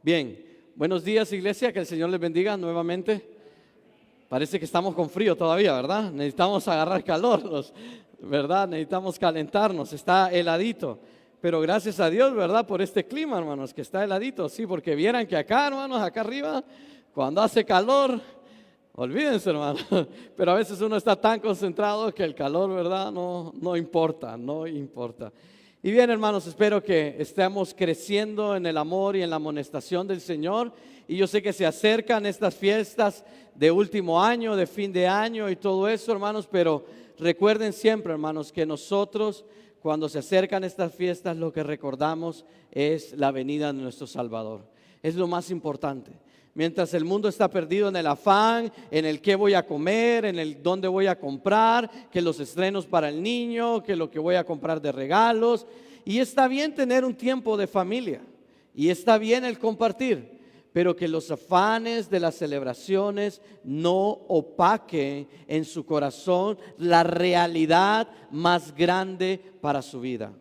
Bien, buenos días iglesia, que el Señor les bendiga nuevamente. Parece que estamos con frío todavía, ¿verdad? Necesitamos agarrar calor, ¿verdad? Necesitamos calentarnos, está heladito. Pero gracias a Dios, ¿verdad? Por este clima, hermanos, que está heladito. Sí, porque vieran que acá, hermanos, acá arriba, cuando hace calor, olvídense, hermano. Pero a veces uno está tan concentrado que el calor, ¿verdad? No importa. Y bien, hermanos, espero que estemos creciendo en el amor y en la amonestación del Señor. Y yo sé que se acercan estas fiestas de último año, de fin de año y todo eso, hermanos. Pero recuerden siempre, hermanos, que nosotros, cuando se acercan estas fiestas, lo que recordamos es la venida de nuestro Salvador. Es lo más importante. Mientras el mundo está perdido en el afán, en el qué voy a comer, en el dónde voy a comprar, que los estrenos para el niño, que lo que voy a comprar de regalos. Y está bien tener un tiempo de familia y está bien el compartir, pero que los afanes de las celebraciones no opaquen en su corazón la realidad más grande para su vida.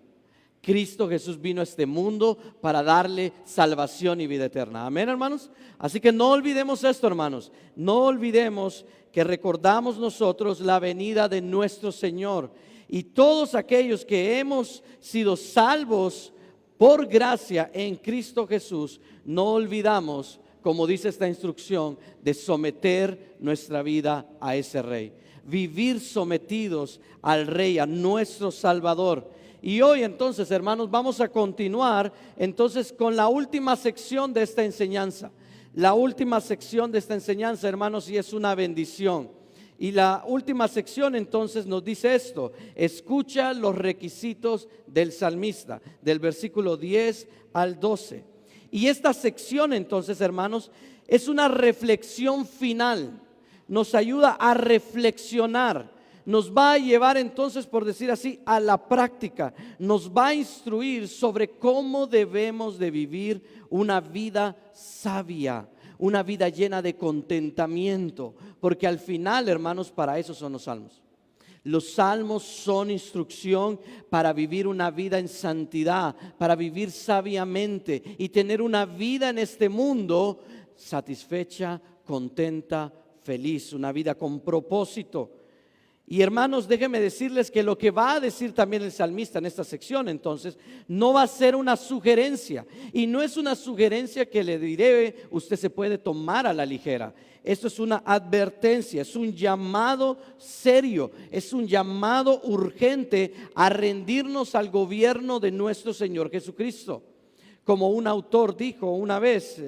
Cristo Jesús vino a este mundo para darle salvación y vida eterna. Amén, hermanos. Así que no olvidemos esto, hermanos. No olvidemos que recordamos nosotros la venida de nuestro Señor. Y todos aquellos que hemos sido salvos por gracia en Cristo Jesús, no olvidamos, como dice esta instrucción, de someter nuestra vida a ese Rey. Vivir sometidos al Rey, a nuestro Salvador. Y hoy entonces, hermanos, vamos a continuar entonces con la última sección de esta enseñanza. La última sección de esta enseñanza, hermanos, y es una bendición. Y la última sección entonces nos dice esto: escucha los requisitos del salmista, del versículo 10 al 12. Y esta sección entonces, hermanos, es una reflexión final. Nos ayuda a reflexionar. Nos va a llevar entonces, por decir así, a la práctica. Nos va a instruir sobre cómo debemos de vivir una vida sabia, una vida llena de contentamiento. Porque al final, hermanos, para eso son los salmos. Los salmos son instrucción para vivir una vida en santidad, para vivir sabiamente y tener una vida en este mundo satisfecha, contenta, feliz, una vida con propósito. Y hermanos, déjenme decirles que lo que va a decir también el salmista en esta sección, entonces, no va a ser una sugerencia. Y no es una sugerencia que le diré, usted se puede tomar a la ligera. Esto es una advertencia, es un llamado serio, es un llamado urgente a rendirnos al gobierno de nuestro Señor Jesucristo. Como un autor dijo una vez,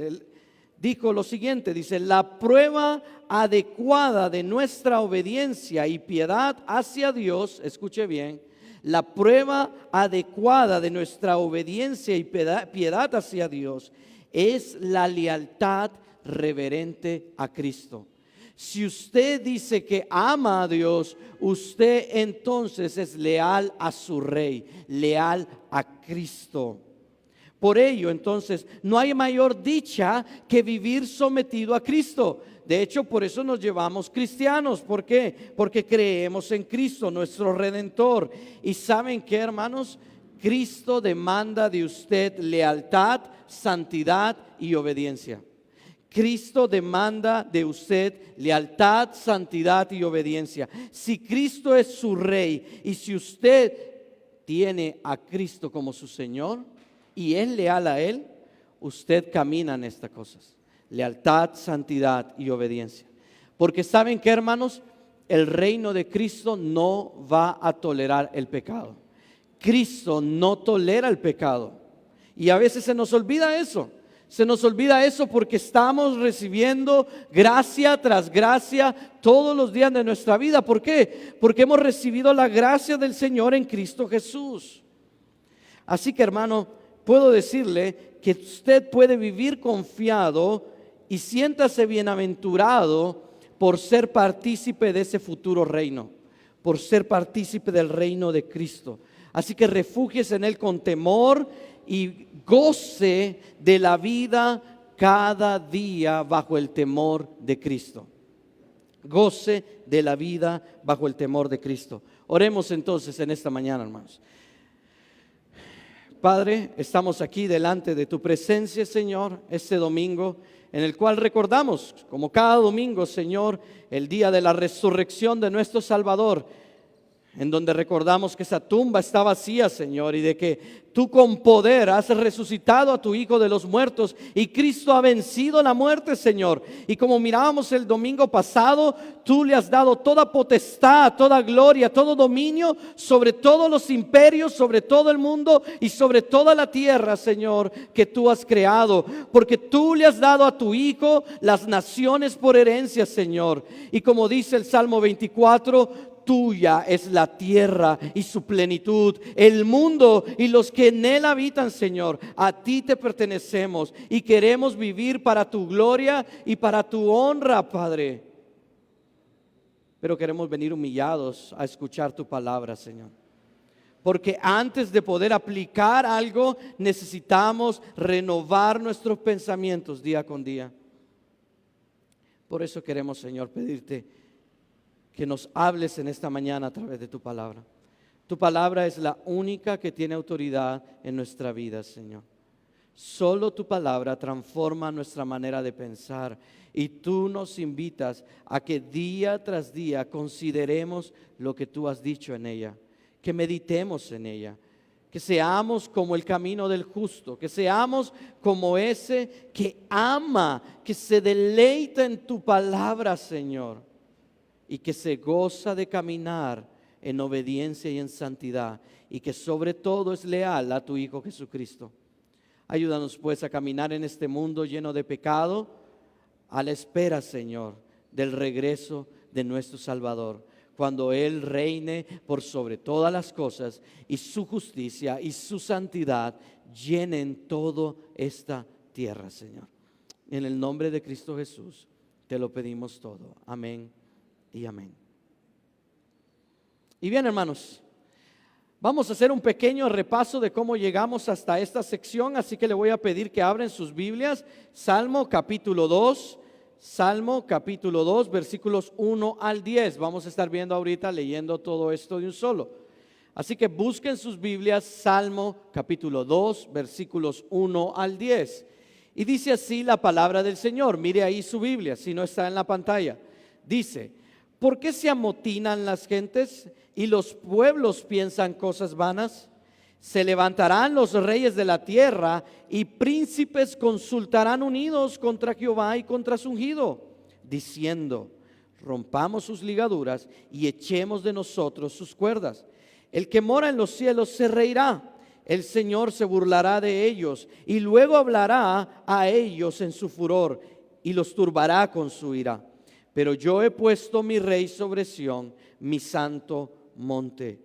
dijo lo siguiente, dice: la prueba adecuada de nuestra obediencia y piedad hacia Dios, escuche bien, la prueba adecuada de nuestra obediencia y piedad hacia Dios es la lealtad reverente a Cristo. Si usted dice que ama a Dios, usted entonces es leal a su Rey, leal a Cristo. Por ello, entonces, no hay mayor dicha que vivir sometido a Cristo. De hecho, por eso nos llevamos cristianos. ¿Por qué? Porque creemos en Cristo, nuestro Redentor. Y ¿saben qué, hermanos? Cristo demanda de usted lealtad, santidad y obediencia. Cristo demanda de usted lealtad, santidad y obediencia. Si Cristo es su Rey y si usted tiene a Cristo como su Señor y es leal a Él, usted camina en estas cosas: lealtad, santidad y obediencia. Porque ¿saben qué, hermanos? El reino de Cristo no va a tolerar el pecado. Cristo no tolera el pecado. Y a veces se nos olvida eso. Se nos olvida eso porque estamos recibiendo gracia tras gracia todos los días de nuestra vida. ¿Por qué? Porque hemos recibido la gracia del Señor en Cristo Jesús. Así que, hermano, puedo decirle que usted puede vivir confiado y siéntase bienaventurado por ser partícipe de ese futuro reino, por ser partícipe del reino de Cristo. Así que refúgiese en Él con temor y goce de la vida cada día bajo el temor de Cristo. Goce de la vida bajo el temor de Cristo. Oremos entonces en esta mañana, hermanos. Padre, estamos aquí delante de tu presencia, Señor, este domingo, en el cual recordamos, como cada domingo, Señor, el día de la resurrección de nuestro Salvador, en donde recordamos que esa tumba está vacía, Señor, y de que tú con poder has resucitado a tu Hijo de los muertos y Cristo ha vencido la muerte, Señor. Y como mirábamos el domingo pasado, tú le has dado toda potestad, toda gloria, todo dominio sobre todos los imperios, sobre todo el mundo y sobre toda la tierra, Señor, que tú has creado. Porque tú le has dado a tu Hijo las naciones por herencia, Señor. Y como dice el Salmo 24, tuya es la tierra y su plenitud, el mundo y los que en él habitan, Señor. A ti te pertenecemos y queremos vivir para tu gloria y para tu honra, Padre. Pero queremos venir humillados a escuchar tu palabra, Señor. Porque antes de poder aplicar algo, necesitamos renovar nuestros pensamientos día con día. Por eso queremos, Señor, pedirte que nos hables en esta mañana a través de tu palabra. Tu palabra es la única que tiene autoridad en nuestra vida, Señor. Solo tu palabra transforma nuestra manera de pensar y tú nos invitas a que día tras día consideremos lo que tú has dicho en ella, que meditemos en ella, que seamos como el camino del justo, que seamos como ese que ama, que se deleita en tu palabra, Señor, y que se goza de caminar en obediencia y en santidad, y que sobre todo es leal a tu Hijo Jesucristo. Ayúdanos pues a caminar en este mundo lleno de pecado, a la espera, Señor, del regreso de nuestro Salvador, cuando Él reine por sobre todas las cosas y su justicia y su santidad llenen toda esta tierra, Señor. En el nombre de Cristo Jesús te lo pedimos todo. Amén y amén. Y bien, hermanos, vamos a hacer un pequeño repaso de cómo llegamos hasta esta sección, así que le voy a pedir que abren sus Biblias, Salmo capítulo 2, versículos 1 al 10. Vamos a estar viendo ahorita, leyendo todo esto de un solo. Así que busquen sus Biblias, Salmo capítulo 2, versículos 1 al 10. Y dice así la palabra del Señor. Mire ahí su Biblia, si no está en la pantalla. Dice: ¿por qué se amotinan las gentes y los pueblos piensan cosas vanas? Se levantarán los reyes de la tierra y príncipes consultarán unidos contra Jehová y contra su ungido, diciendo: rompamos sus ligaduras y echemos de nosotros sus cuerdas. El que mora en los cielos se reirá, el Señor se burlará de ellos y luego hablará a ellos en su furor y los turbará con su ira. Pero yo he puesto mi rey sobre Sión, mi santo monte.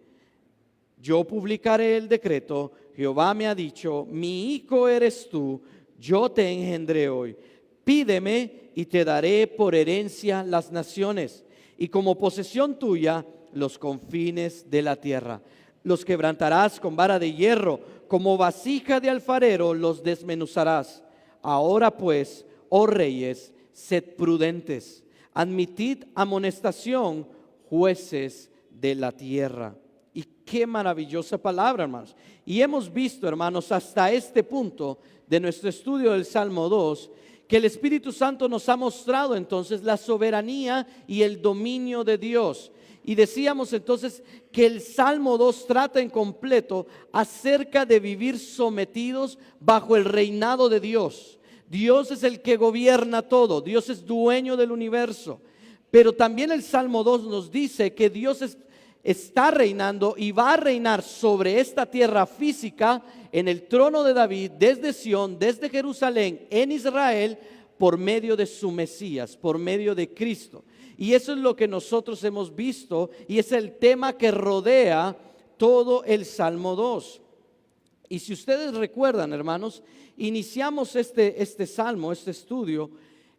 Yo publicaré el decreto. Jehová me ha dicho: mi hijo eres tú, yo te engendré hoy. Pídeme y te daré por herencia las naciones, y como posesión tuya los confines de la tierra. Los quebrantarás con vara de hierro, como vasija de alfarero los desmenuzarás. Ahora pues, oh reyes, sed prudentes. Admitid amonestación, jueces de la tierra. Y qué maravillosa palabra, hermanos. Y hemos visto, hermanos, hasta este punto de nuestro estudio del Salmo 2, que el Espíritu Santo nos ha mostrado entonces la soberanía y el dominio de Dios. Y decíamos entonces que el Salmo 2 trata en completo acerca de vivir sometidos bajo el reinado de Dios. Dios es el que gobierna todo, Dios es dueño del universo. Pero también el Salmo 2 nos dice que Dios está reinando y va a reinar sobre esta tierra física en el trono de David, desde Sión, desde Jerusalén, en Israel, por medio de su Mesías, por medio de Cristo. Y eso es lo que nosotros hemos visto y es el tema que rodea todo el Salmo 2. Y si ustedes recuerdan, hermanos, iniciamos este salmo, este estudio,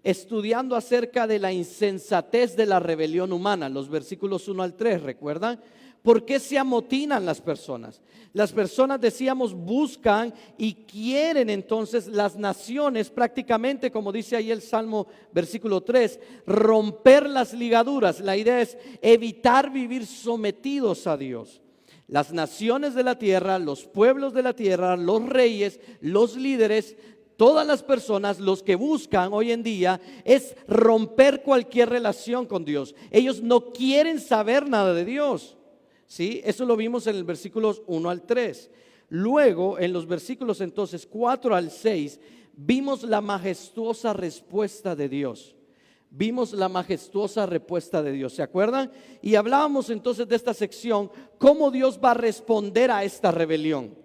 estudiando acerca de la insensatez de la rebelión humana, los versículos 1 al 3, ¿recuerdan? ¿Por qué se amotinan las personas? Las personas, decíamos, buscan y quieren entonces las naciones, prácticamente como dice ahí el Salmo versículo 3, romper las ligaduras. La idea es evitar vivir sometidos a Dios. Las naciones de la tierra, los pueblos de la tierra, los reyes, los líderes, todas las personas, los que buscan hoy en día es romper cualquier relación con Dios. Ellos no quieren saber nada de Dios. ¿Sí? Eso lo vimos en el versículos 1 al 3. Luego, en los versículos entonces 4 al 6, vimos la majestuosa respuesta de Dios. Vimos la majestuosa respuesta de Dios, ¿se acuerdan? Y hablábamos entonces de esta sección, cómo Dios va a responder a esta rebelión.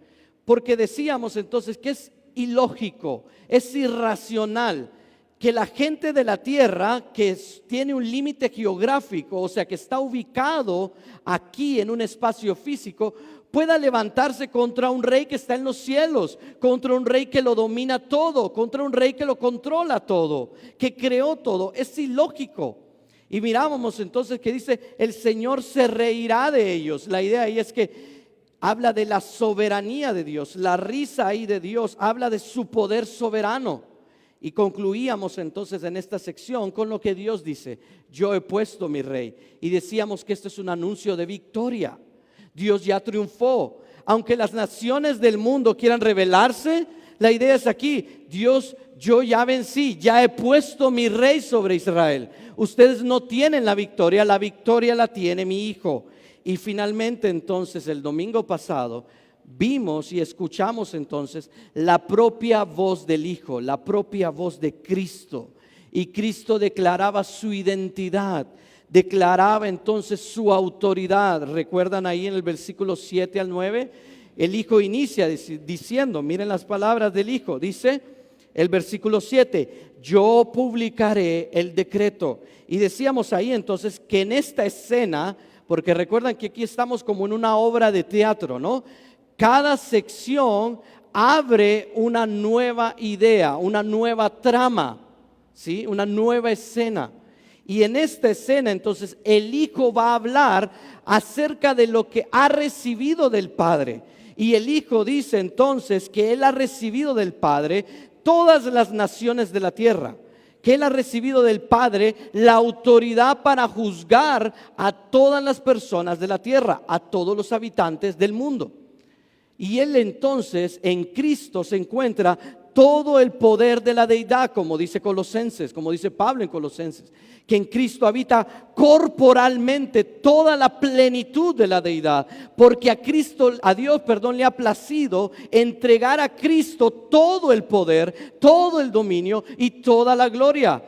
Porque decíamos entonces que es ilógico, es irracional que la gente de la tierra, que tiene un límite geográfico, o sea que está ubicado aquí en un espacio físico, pueda levantarse contra un rey que está en los cielos, contra un rey que lo domina todo, contra un rey que lo controla todo, que creó todo. Es ilógico. Y mirábamos entonces que dice, el Señor se reirá de ellos. La idea ahí es que habla de la soberanía de Dios, la risa ahí de Dios, habla de su poder soberano. Y concluíamos entonces en esta sección con lo que Dios dice, yo he puesto mi rey. Y decíamos que esto es un anuncio de victoria. Dios ya triunfó. Aunque las naciones del mundo quieran rebelarse, la idea es aquí, Dios, yo ya vencí, ya he puesto mi rey sobre Israel. Ustedes no tienen la victoria la tiene mi hijo. Y finalmente entonces el domingo pasado vimos y escuchamos entonces la propia voz del Hijo, la propia voz de Cristo. Y Cristo declaraba su identidad, declaraba entonces su autoridad. ¿Recuerdan ahí en el versículo 7 al 9? El Hijo inicia diciendo, miren las palabras del Hijo, dice el versículo 7, yo publicaré el decreto. Y decíamos ahí entonces que en esta escena, porque recuerdan que aquí estamos como en una obra de teatro, ¿no? Cada sección abre una nueva idea, una nueva trama, ¿sí? Una nueva escena. Y en esta escena entonces el Hijo va a hablar acerca de lo que ha recibido del Padre. Y el Hijo dice entonces que Él ha recibido del Padre todas las naciones de la tierra. Que Él ha recibido del Padre la autoridad para juzgar a todas las personas de la tierra, a todos los habitantes del mundo. Y Él entonces en Cristo se encuentra todo el poder de la deidad, como dice Colosenses, como dice Pablo en Colosenses, que en Cristo habita corporalmente toda la plenitud de la deidad, porque a Dios le ha placido entregar a Cristo todo el poder, todo el dominio y toda la gloria.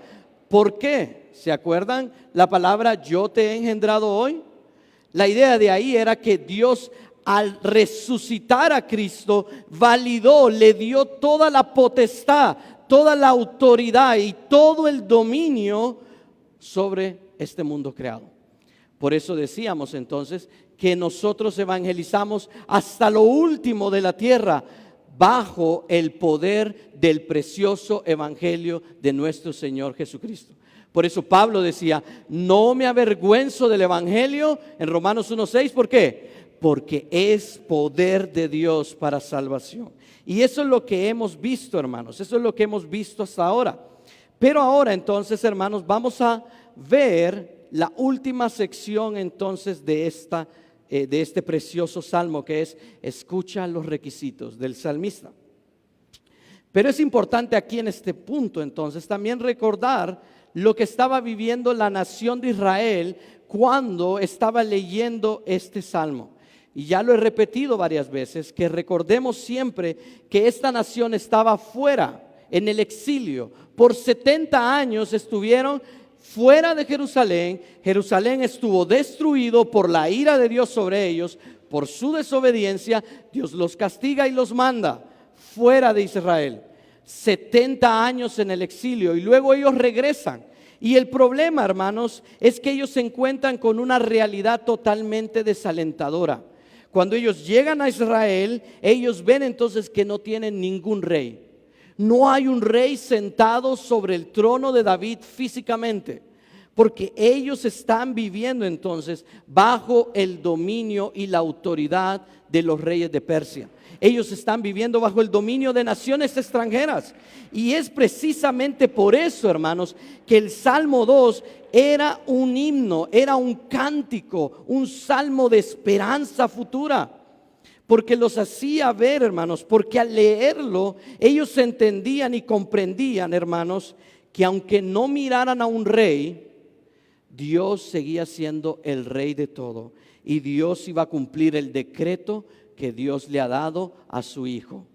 ¿Por qué? ¿Se acuerdan la palabra yo te he engendrado hoy? La idea de ahí era que Dios, al resucitar a Cristo, validó, le dio toda la potestad, toda la autoridad y todo el dominio sobre este mundo creado. Por eso decíamos entonces que nosotros evangelizamos hasta lo último de la tierra bajo el poder del precioso evangelio de nuestro Señor Jesucristo. Por eso Pablo decía, no me avergüenzo del evangelio en Romanos 1:6, ¿por qué? Porque es poder de Dios para salvación. Y eso es lo que hemos visto, hermanos. Eso es lo que hemos visto hasta ahora. Pero ahora entonces, hermanos, vamos a ver la última sección entonces de este precioso salmo, que es escucha los requisitos del salmista. Pero es importante aquí en este punto entonces también recordar lo que estaba viviendo la nación de Israel cuando estaba leyendo este salmo. Y ya lo he repetido varias veces, que recordemos siempre que esta nación estaba fuera, en el exilio. Por 70 años estuvieron fuera de Jerusalén. Jerusalén estuvo destruido por la ira de Dios sobre ellos. Por su desobediencia, Dios los castiga y los manda fuera de Israel. 70 años en el exilio y luego ellos regresan. Y el problema, hermanos, es que ellos se encuentran con una realidad totalmente desalentadora. Cuando ellos llegan a Israel, ellos ven entonces que no tienen ningún rey. No hay un rey sentado sobre el trono de David físicamente, porque ellos están viviendo entonces bajo el dominio y la autoridad de los reyes de Persia. Ellos están viviendo bajo el dominio de naciones extranjeras. Y es precisamente por eso, hermanos, que el Salmo 2 era un himno, era un cántico, un salmo de esperanza futura. Porque los hacía ver, hermanos, porque al leerlo ellos entendían y comprendían, hermanos, que aunque no miraran a un rey, Dios seguía siendo el rey de todo. Y Dios iba a cumplir el decreto que Dios le ha dado a su Hijo.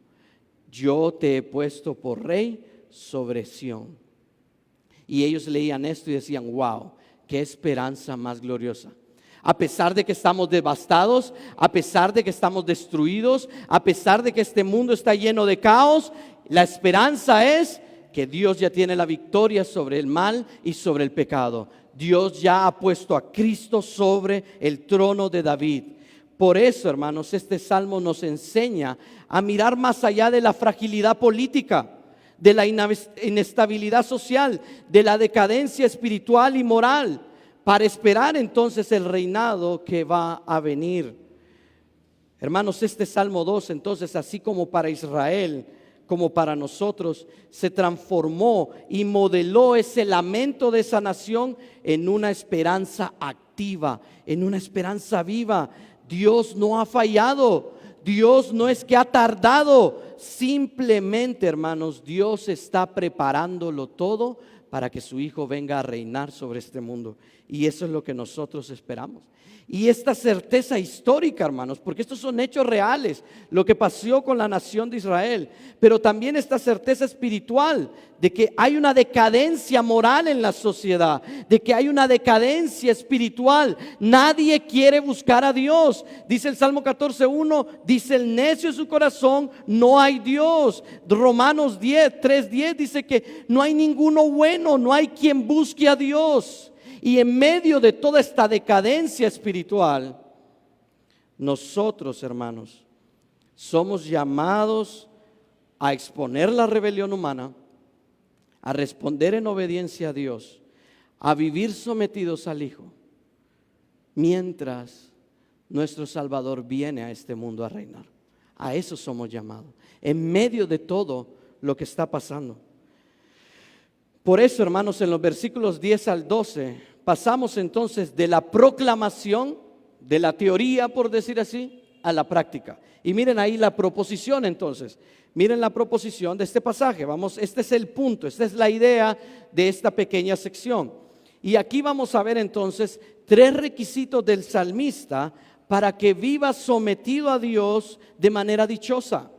Yo te he puesto por rey sobre Sión. Y ellos leían esto y decían, wow, qué esperanza más gloriosa. A pesar de que estamos devastados, a pesar de que estamos destruidos, a pesar de que este mundo está lleno de caos, la esperanza es que Dios ya tiene la victoria sobre el mal y sobre el pecado. Dios ya ha puesto a Cristo sobre el trono de David. Por eso, hermanos, este salmo nos enseña a mirar más allá de la fragilidad política, de la inestabilidad social, de la decadencia espiritual y moral, para esperar entonces el reinado que va a venir. Hermanos, este Salmo 2, entonces, así como para Israel, como para nosotros, se transformó y modeló ese lamento de esa nación en una esperanza activa, en una esperanza viva. Dios no ha fallado, Dios no es que ha tardado, simplemente, hermanos, Dios está preparándolo todo para que su Hijo venga a reinar sobre este mundo. Y eso es lo que nosotros esperamos. Y esta certeza histórica, hermanos, porque estos son hechos reales, lo que pasó con la nación de Israel, pero también esta certeza espiritual de que hay una decadencia moral en la sociedad, de que hay una decadencia espiritual. Nadie quiere buscar a Dios. Dice el Salmo 14:1, dice el necio en su corazón, no hay Dios. Romanos 3:10 dice que no hay ninguno bueno, no hay quien busque a Dios. Y en medio de toda esta decadencia espiritual, nosotros, hermanos, somos llamados a exponer la rebelión humana, a responder en obediencia a Dios, a vivir sometidos al Hijo, mientras nuestro Salvador viene a este mundo a reinar. A eso somos llamados, en medio de todo lo que está pasando. Por eso, hermanos, en los versículos 10 al 12, pasamos entonces de la proclamación, de la teoría, por decir así, a la práctica. Y miren ahí la proposición entonces. Miren la proposición de este pasaje. Vamos, este es el punto, esta es la idea de esta pequeña sección. Y aquí vamos a ver entonces 3 requisitos del salmista para que viva sometido a Dios de manera dichosa.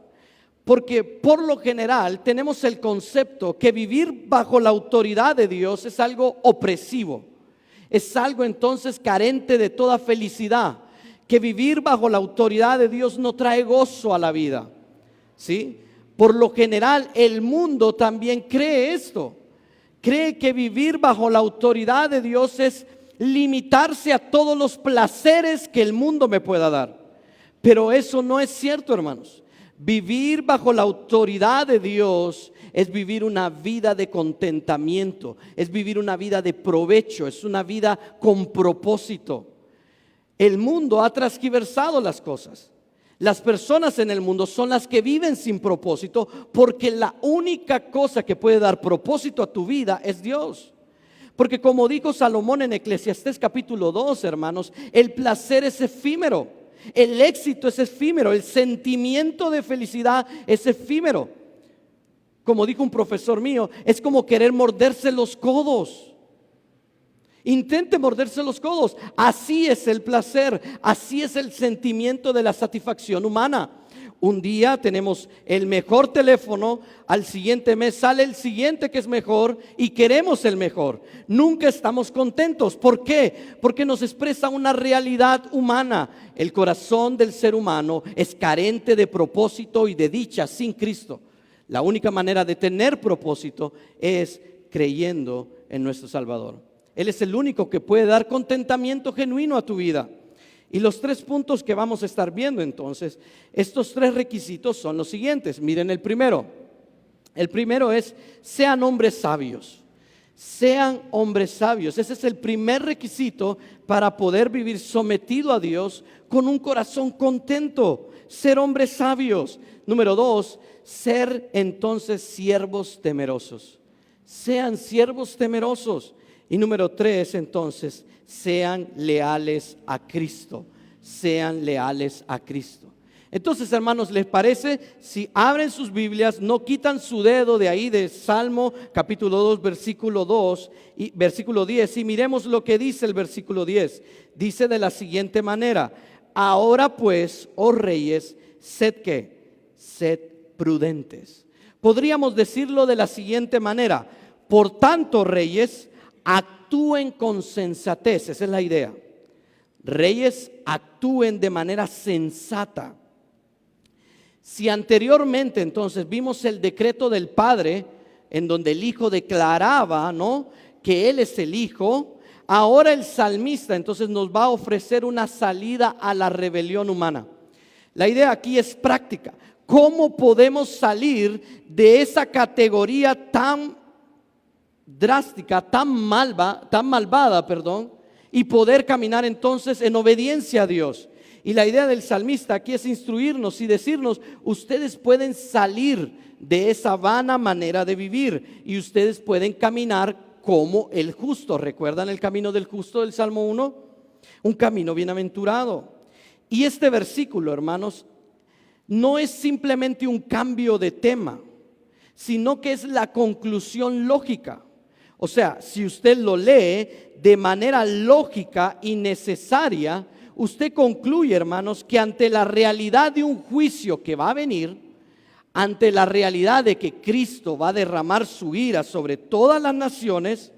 Porque por lo general tenemos el concepto que vivir bajo la autoridad de Dios es algo opresivo. Es algo entonces carente de toda felicidad. Que vivir bajo la autoridad de Dios no trae gozo a la vida. ¿Sí? Por lo general el mundo también cree esto. Cree que vivir bajo la autoridad de Dios es limitarse a todos los placeres que el mundo me pueda dar. Pero eso no es cierto, hermanos. Vivir bajo la autoridad de Dios es vivir una vida de contentamiento, es vivir una vida de provecho, es una vida con propósito. El mundo ha transgiversado las cosas. Las personas en el mundo son las que viven sin propósito, porque la única cosa que puede dar propósito a tu vida es Dios. Porque como dijo Salomón en Eclesiastés capítulo 2, hermanos, el placer es efímero. El éxito es efímero, el sentimiento de felicidad es efímero. Como dijo un profesor mío, es como querer morderse los codos. Intente morderse los codos. Así es el placer, así es el sentimiento de la satisfacción humana. Un día tenemos el mejor teléfono, al siguiente mes sale el siguiente que es mejor y queremos el mejor. Nunca estamos contentos. ¿Por qué? Porque nos expresa una realidad humana. El corazón del ser humano es carente de propósito y de dicha sin Cristo. La única manera de tener propósito es creyendo en nuestro Salvador. Él es el único que puede dar contentamiento genuino a tu vida. Y los 3 puntos que vamos a estar viendo entonces, estos 3 requisitos son los siguientes. Miren el primero. El primero es, sean hombres sabios. Sean hombres sabios. Ese es el primer requisito para poder vivir sometido a Dios con un corazón contento. ser hombres sabios. Número 2, ser entonces siervos temerosos. Sean siervos temerosos. Y número 3, entonces, sean leales a Cristo. Sean leales a Cristo. Entonces, hermanos, ¿les parece? Si abren sus Biblias, no quitan su dedo de ahí de Salmo capítulo 2, versículo 2 y versículo 10. Y miremos lo que dice el versículo 10. Dice de la siguiente manera: ahora pues, oh reyes, sed ¿qué? Sed prudentes. Podríamos decirlo de la siguiente manera: por tanto, reyes, actúen con sensatez. Esa es la idea. Reyes, actúen de manera sensata. Si anteriormente entonces vimos el decreto del Padre, en donde el Hijo declaraba, ¿no?, que Él es el Hijo, ahora el salmista entonces nos va a ofrecer una salida a la rebelión humana. La idea aquí es práctica. ¿Cómo podemos salir de esa categoría tan drástica, tan malvada, y poder caminar entonces en obediencia a Dios? Y la idea del salmista aquí es instruirnos y decirnos: ustedes pueden salir de esa vana manera de vivir y ustedes pueden caminar como el justo. ¿Recuerdan el camino del justo del Salmo 1? Un camino bienaventurado. Y este versículo, hermanos, no es simplemente un cambio de tema, sino que es la conclusión lógica. O sea, si usted lo lee de manera lógica y necesaria, usted concluye, hermanos, que ante la realidad de un juicio que va a venir, ante la realidad de que Cristo va a derramar su ira sobre todas las naciones,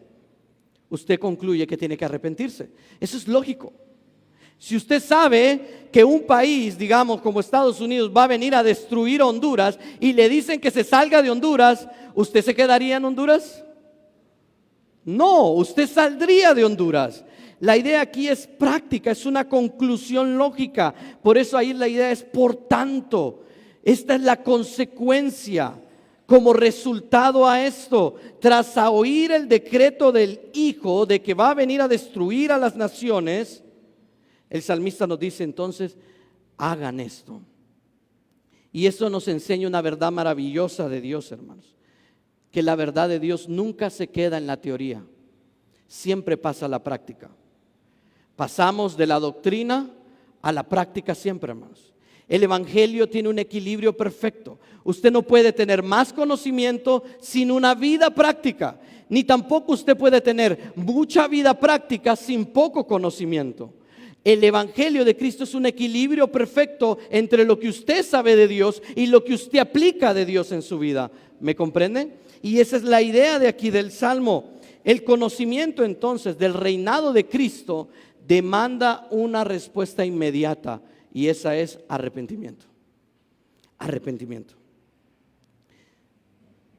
usted concluye que tiene que arrepentirse. Eso es lógico. Si usted sabe que un país, digamos como Estados Unidos, va a venir a destruir Honduras y le dicen que se salga de Honduras, ¿usted se quedaría en Honduras? No, usted saldría de Honduras. La idea aquí es práctica, es una conclusión lógica. Por eso ahí la idea es por tanto. Esta es la consecuencia como resultado a esto. Tras oír el decreto del Hijo de que va a venir a destruir a las naciones, el salmista nos dice entonces: hagan esto. Y eso nos enseña una verdad maravillosa de Dios, hermanos. Que la verdad de Dios nunca se queda en la teoría, siempre pasa a la práctica. Pasamos de la doctrina a la práctica siempre, hermanos. El evangelio tiene un equilibrio perfecto. Usted no puede tener más conocimiento sin una vida práctica, ni tampoco usted puede tener mucha vida práctica sin poco conocimiento. El evangelio de Cristo es un equilibrio perfecto entre lo que usted sabe de Dios y lo que usted aplica de Dios en su vida. ¿Me comprenden? Y esa es la idea de aquí del Salmo. El conocimiento entonces del reinado de Cristo demanda una respuesta inmediata, y esa es arrepentimiento. Arrepentimiento.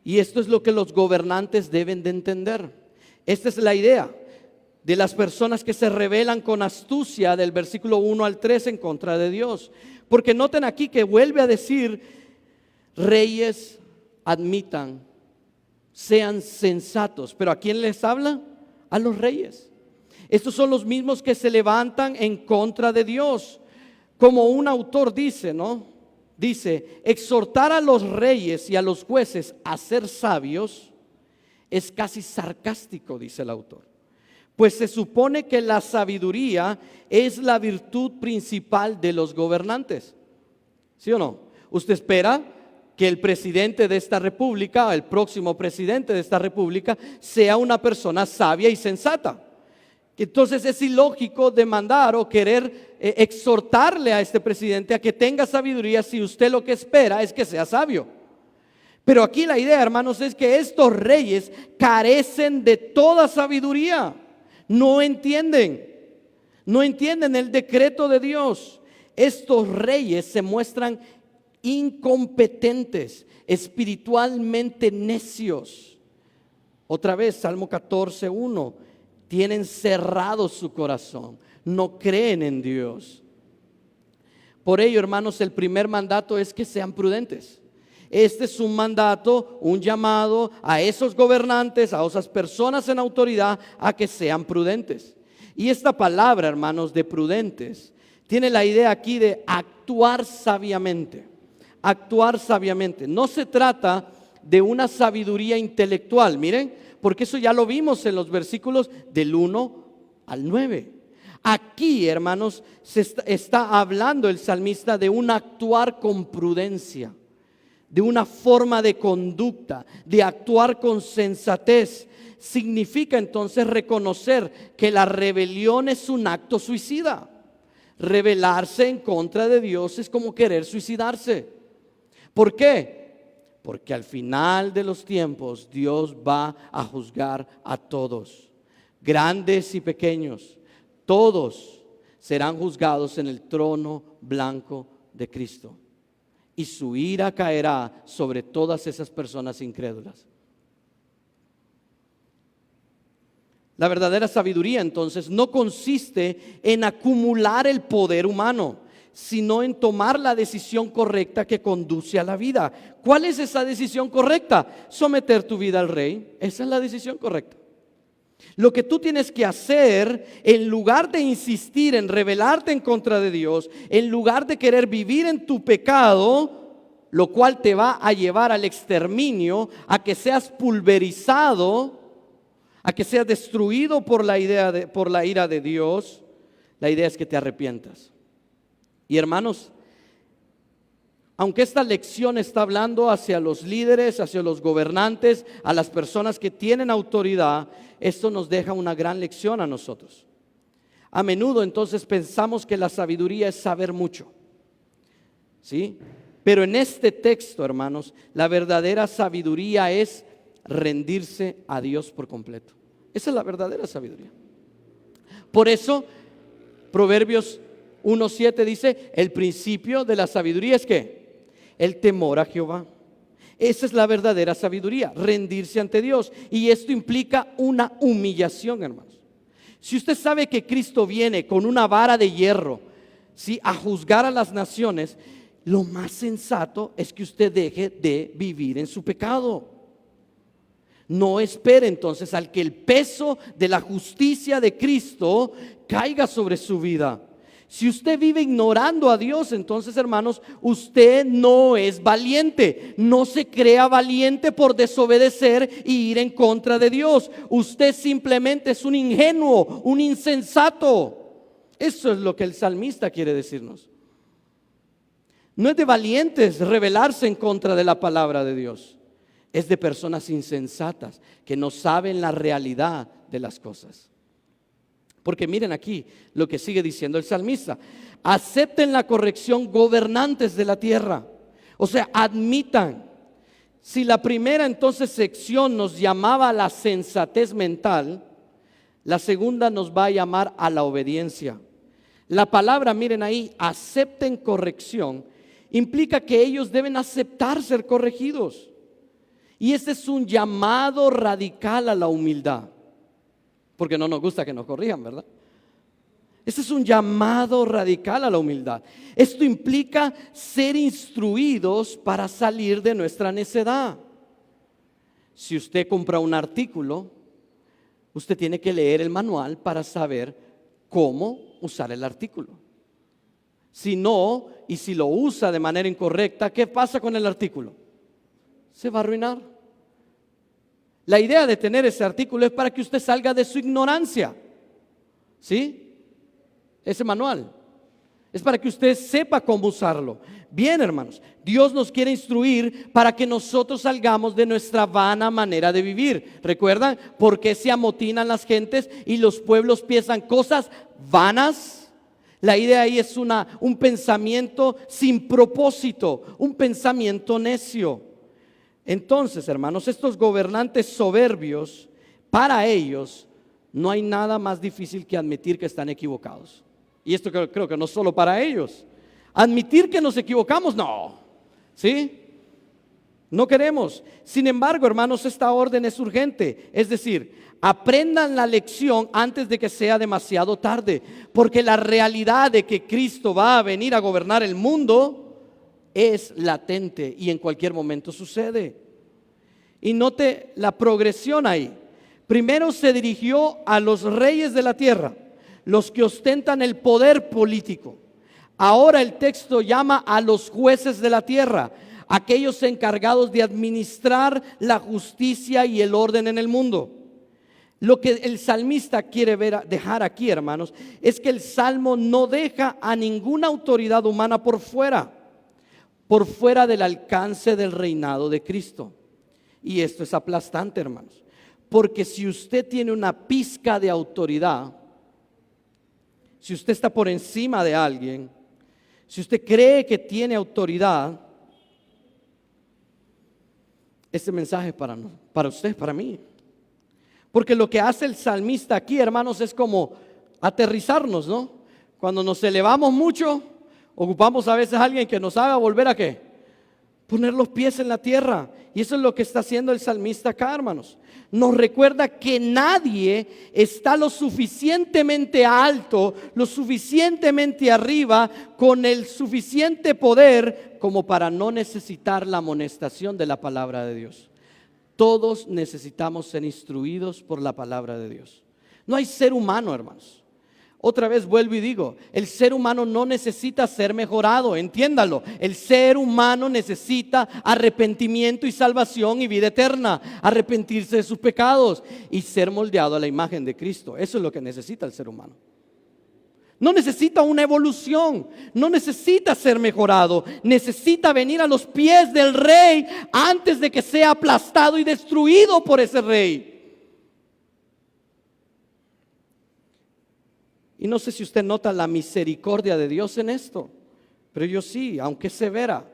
Y esto es lo que los gobernantes deben de entender. Esta es la idea de las personas que se rebelan con astucia del versículo 1 al 3 en contra de Dios. Porque noten aquí que vuelve a decir: reyes, admitan, sean sensatos. ¿Pero a quién les habla? A los reyes. Estos son los mismos que se levantan en contra de Dios. Como un autor dice, ¿no? Dice: exhortar a los reyes y a los jueces a ser sabios es casi sarcástico, dice el autor. Pues se supone que la sabiduría es la virtud principal de los gobernantes. ¿Sí o no? Usted espera que el presidente de esta república, el próximo presidente de esta república, sea una persona sabia y sensata. Entonces es ilógico demandar o querer exhortarle a este presidente a que tenga sabiduría si usted lo que espera es que sea sabio. Pero aquí la idea, hermanos, es que estos reyes carecen de toda sabiduría. No entienden el decreto de Dios. Estos reyes se muestran incompetentes, espiritualmente necios. Otra vez, Salmo 14:1. Tienen cerrado su corazón, no creen en Dios. Por ello, hermanos, el primer mandato es que sean prudentes. Este es un mandato, un llamado a esos gobernantes, a esas personas en autoridad, a que sean prudentes. Y esta palabra, hermanos, de prudentes, tiene la idea aquí de actuar sabiamente. Actuar sabiamente. No se trata de una sabiduría intelectual, miren, porque eso ya lo vimos en los versículos del 1 al 9. Aquí, hermanos, está hablando el salmista de un actuar con prudencia, de una forma de conducta, de actuar con sensatez. Significa entonces reconocer que la rebelión es un acto suicida. Rebelarse en contra de Dios es como querer suicidarse. ¿Por qué? Porque al final de los tiempos Dios va a juzgar a todos, grandes y pequeños. Todos serán juzgados en el trono blanco de Cristo. Y su ira caerá sobre todas esas personas incrédulas. La verdadera sabiduría entonces no consiste en acumular el poder humano, sino en tomar la decisión correcta que conduce a la vida. ¿Cuál es esa decisión correcta? Someter tu vida al Rey. Esa es la decisión correcta. Lo que tú tienes que hacer, en lugar de insistir en rebelarte en contra de Dios, en lugar de querer vivir en tu pecado, lo cual te va a llevar al exterminio, a que seas pulverizado, a que seas destruido por la ira de Dios, la idea es que te arrepientas. Y hermanos, aunque esta lección está hablando hacia los líderes, hacia los gobernantes, a las personas que tienen autoridad, esto nos deja una gran lección a nosotros. A menudo entonces pensamos que la sabiduría es saber mucho, ¿sí? Pero en este texto, hermanos, la verdadera sabiduría es rendirse a Dios por completo. Esa es la verdadera sabiduría. Por eso, Proverbios 1:7 dice, el principio de la sabiduría es ¿qué? El temor a Jehová. Esa es la verdadera sabiduría, rendirse ante Dios. Y esto implica una humillación, hermanos. Si usted sabe que Cristo viene con una vara de hierro, ¿sí?, a juzgar a las naciones, lo más sensato es que usted deje de vivir en su pecado. No espere entonces al que el peso de la justicia de Cristo caiga sobre su vida. Si usted vive ignorando a Dios, entonces, hermanos, usted no es valiente. No se crea valiente por desobedecer y ir en contra de Dios. Usted simplemente es un ingenuo, un insensato. Eso es lo que el salmista quiere decirnos. No es de valientes rebelarse en contra de la palabra de Dios. Es de personas insensatas que no saben la realidad de las cosas. Porque miren aquí lo que sigue diciendo el salmista. Acepten la corrección gobernantes de la tierra. O sea, admitan. Si la primera entonces sección nos llamaba a la sensatez mental, la segunda nos va a llamar a la obediencia. La palabra, miren ahí, acepten corrección, implica que ellos deben aceptar ser corregidos. Y este es un llamado radical a la humildad. Porque no nos gusta que nos corrijan, ¿verdad? Este es un llamado radical a la humildad. Esto implica ser instruidos para salir de nuestra necedad. Si usted compra un artículo, usted tiene que leer el manual para saber cómo usar el artículo. Si no, y si lo usa de manera incorrecta, ¿qué pasa con el artículo? Se va a arruinar. La idea de tener ese artículo es para que usted salga de su ignorancia. ¿Sí? Ese manual es para que usted sepa cómo usarlo. Bien, hermanos, Dios nos quiere instruir para que nosotros salgamos de nuestra vana manera de vivir. ¿Recuerdan por qué se amotinan las gentes y los pueblos piensan cosas vanas? La idea ahí es un pensamiento sin propósito, un pensamiento necio. Entonces, hermanos, estos gobernantes soberbios, para ellos no hay nada más difícil que admitir que están equivocados. Y esto creo que no solo para ellos. Admitir que nos equivocamos, no. ¿Sí? No queremos. Sin embargo, hermanos, esta orden es urgente. Es decir, aprendan la lección antes de que sea demasiado tarde. Porque la realidad de que Cristo va a venir a gobernar el mundo es latente y en cualquier momento sucede. Y note la progresión ahí. Primero se dirigió a los reyes de la tierra, los que ostentan el poder político. Ahora el texto llama a los jueces de la tierra, aquellos encargados de administrar la justicia y el orden en el mundo. Lo que el salmista quiere dejar aquí, hermanos, es que el salmo no deja a ninguna autoridad humana por fuera del alcance del reinado de Cristo. Y esto es aplastante, hermanos, porque si usted tiene una pizca de autoridad, si usted está por encima de alguien, si usted cree que tiene autoridad, este mensaje es para usted, para mí. Porque lo que hace el salmista aquí, hermanos, es como aterrizarnos, ¿no? Cuando nos elevamos mucho, ocupamos a veces a alguien que nos haga volver a ¿qué? Poner los pies en la tierra. Y eso es lo que está haciendo el salmista acá, hermanos. Nos recuerda que nadie está lo suficientemente alto, lo suficientemente arriba, con el suficiente poder como para no necesitar la amonestación de la palabra de Dios. Todos necesitamos ser instruidos por la palabra de Dios. No hay ser humano, hermanos. Otra vez vuelvo y digo, el ser humano no necesita ser mejorado, entiéndalo. El ser humano necesita arrepentimiento y salvación y vida eterna, arrepentirse de sus pecados y ser moldeado a la imagen de Cristo. Eso es lo que necesita el ser humano. No necesita una evolución, no necesita ser mejorado, necesita venir a los pies del Rey antes de que sea aplastado y destruido por ese Rey. Y no sé si usted nota la misericordia de Dios en esto, pero yo sí, aunque es severa.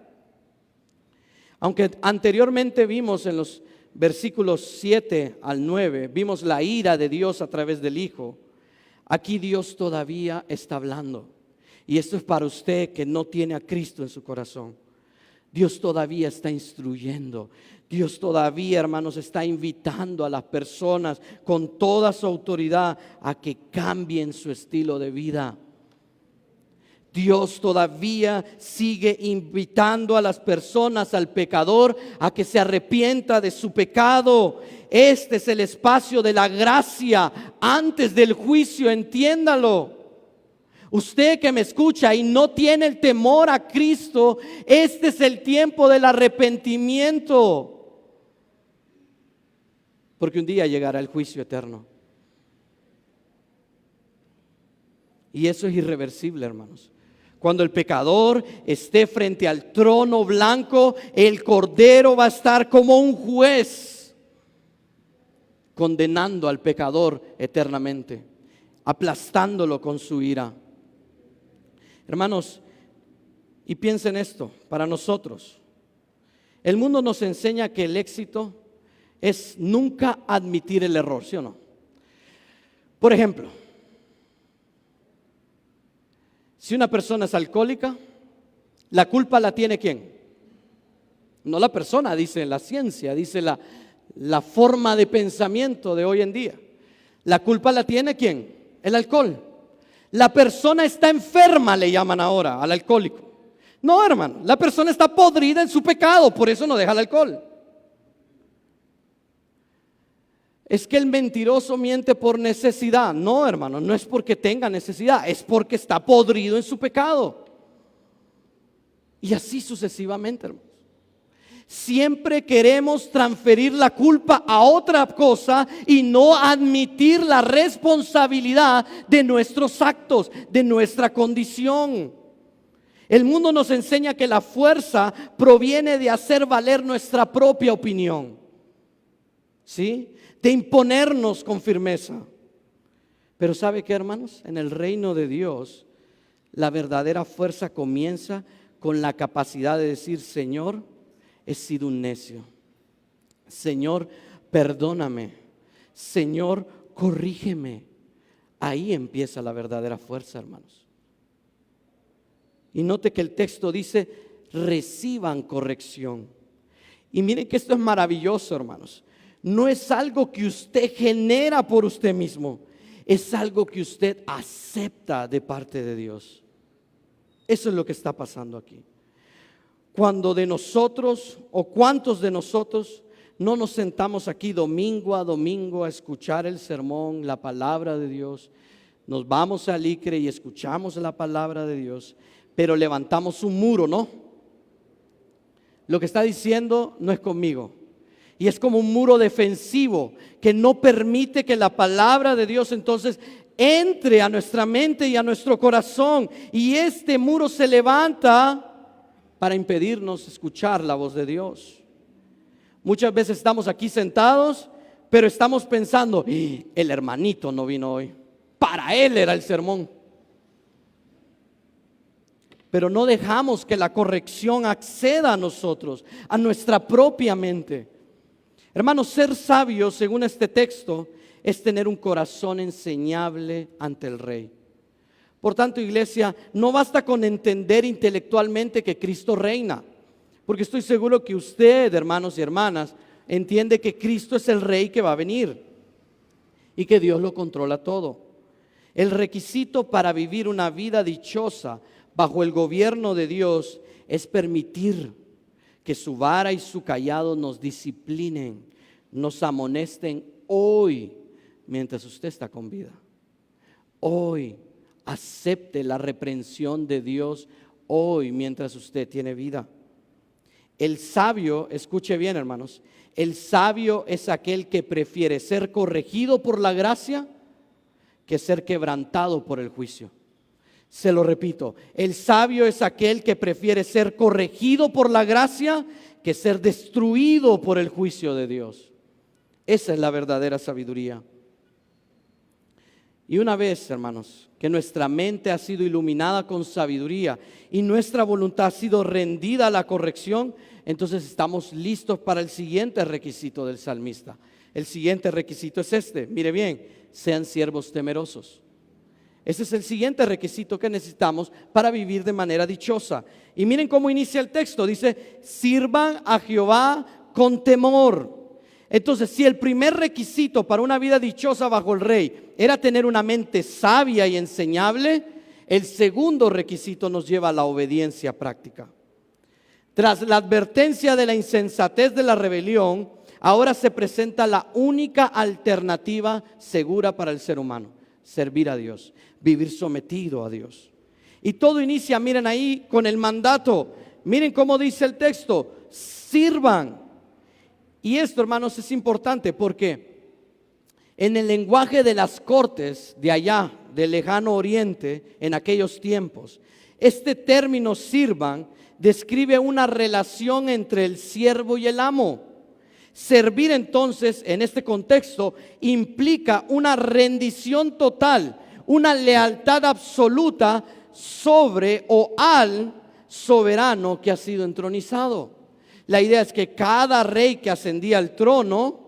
Aunque anteriormente vimos en los versículos 7 al 9, vimos la ira de Dios a través del Hijo. Aquí Dios todavía está hablando. Y esto es para usted que no tiene a Cristo en su corazón. Dios todavía está instruyendo. Dios todavía, hermanos, está invitando a las personas con toda su autoridad a que cambien su estilo de vida. Dios todavía sigue invitando a las personas, al pecador, a que se arrepienta de su pecado. Este es el espacio de la gracia antes del juicio, entiéndalo. Usted que me escucha y no tiene el temor a Cristo, este es el tiempo del arrepentimiento. Porque un día llegará el juicio eterno. Y eso es irreversible, hermanos. Cuando el pecador esté frente al trono blanco, el Cordero va a estar como un juez, condenando al pecador eternamente, aplastándolo con su ira. Hermanos, y piensen esto, para nosotros, el mundo nos enseña que el éxito es nunca admitir el error, ¿sí o no? Por ejemplo, si una persona es alcohólica, ¿la culpa la tiene quién? No la persona, dice la ciencia, dice la forma de pensamiento de hoy en día. ¿La culpa la tiene quién? El alcohol. La persona está enferma, le llaman ahora al alcohólico. No, hermano, la persona está podrida en su pecado, por eso no deja el alcohol. Es que el mentiroso miente por necesidad. No, hermano, no es porque tenga necesidad, es porque está podrido en su pecado. Y así sucesivamente, hermanos. Siempre queremos transferir la culpa a otra cosa y no admitir la responsabilidad de nuestros actos, de nuestra condición. El mundo nos enseña que la fuerza proviene de hacer valer nuestra propia opinión, ¿sí? De imponernos con firmeza. Pero ¿sabe qué, hermanos? En el reino de Dios, la verdadera fuerza comienza con la capacidad de decir: Señor, he sido un necio. Señor, perdóname. Señor, corrígeme. Ahí empieza la verdadera fuerza, hermanos. Y note que el texto dice: reciban corrección. Y miren que esto es maravilloso, hermanos. No es algo que usted genera por usted mismo, es algo que usted acepta de parte de Dios. Eso es lo que está pasando aquí. Cuando de nosotros, o cuántos de nosotros, no nos sentamos aquí domingo a domingo a escuchar el sermón, la palabra de Dios. Nos vamos al ICRE y escuchamos la palabra de Dios, pero levantamos un muro, ¿no? Lo que está diciendo no es conmigo. Y es como un muro defensivo que no permite que la palabra de Dios entonces entre a nuestra mente y a nuestro corazón. Y este muro se levanta para impedirnos escuchar la voz de Dios. Muchas veces estamos aquí sentados, pero estamos pensando, el hermanito no vino hoy. Para él era el sermón. Pero no dejamos que la corrección acceda a nosotros, a nuestra propia mente. Hermanos, ser sabio, según este texto, es tener un corazón enseñable ante el Rey. Por tanto, iglesia, no basta con entender intelectualmente que Cristo reina, porque estoy seguro que usted, hermanos y hermanas, entiende que Cristo es el Rey que va a venir y que Dios lo controla todo. El requisito para vivir una vida dichosa bajo el gobierno de Dios es permitir que su vara y su cayado nos disciplinen, nos amonesten hoy mientras usted está con vida. Hoy acepte la reprensión de Dios hoy mientras usted tiene vida. El sabio, escuche bien, hermanos, el sabio es aquel que prefiere ser corregido por la gracia que ser quebrantado por el juicio. Se lo repito, el sabio es aquel que prefiere ser corregido por la gracia que ser destruido por el juicio de Dios. Esa es la verdadera sabiduría. Y una vez, hermanos, que nuestra mente ha sido iluminada con sabiduría y nuestra voluntad ha sido rendida a la corrección, entonces estamos listos para el siguiente requisito del salmista. El siguiente requisito es este, mire bien, sean siervos temerosos. Ese es el siguiente requisito que necesitamos para vivir de manera dichosa. Y miren cómo inicia el texto, dice, sirvan a Jehová con temor. Entonces, si el primer requisito para una vida dichosa bajo el Rey era tener una mente sabia y enseñable, el segundo requisito nos lleva a la obediencia práctica. Tras la advertencia de la insensatez de la rebelión, ahora se presenta la única alternativa segura para el ser humano: servir a Dios, vivir sometido a Dios. Y todo inicia, miren ahí, con el mandato. Miren cómo dice el texto: sirvan. Y esto, hermanos, es importante porque en el lenguaje de las cortes de allá, del lejano oriente, en aquellos tiempos, este término sirvan describe una relación entre el siervo y el amo. Servir entonces, en este contexto, implica una rendición total, una lealtad absoluta sobre o al soberano que ha sido entronizado. La idea es que cada rey que ascendía al trono,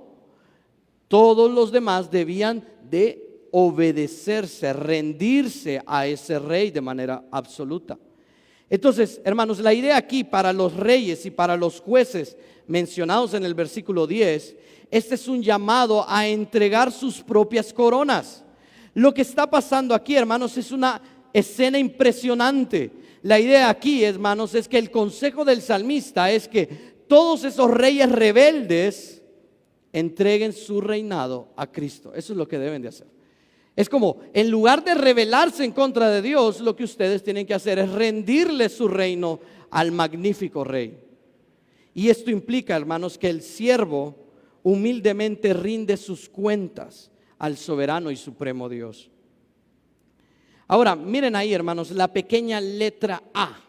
todos los demás debían de obedecerse, rendirse a ese rey de manera absoluta. Entonces, hermanos, la idea aquí para los reyes y para los jueces mencionados en el versículo 10, este es un llamado a entregar sus propias coronas. Lo que está pasando aquí, hermanos, es una escena impresionante. La idea aquí, hermanos, es que el consejo del salmista es que todos esos reyes rebeldes entreguen su reinado a Cristo. Eso es lo que deben de hacer. Es como, en lugar de rebelarse en contra de Dios, lo que ustedes tienen que hacer es rendirle su reino al magnífico rey. Y esto implica, hermanos, que el siervo humildemente rinde sus cuentas al soberano y supremo Dios. Ahora, miren ahí, hermanos, la pequeña letra A.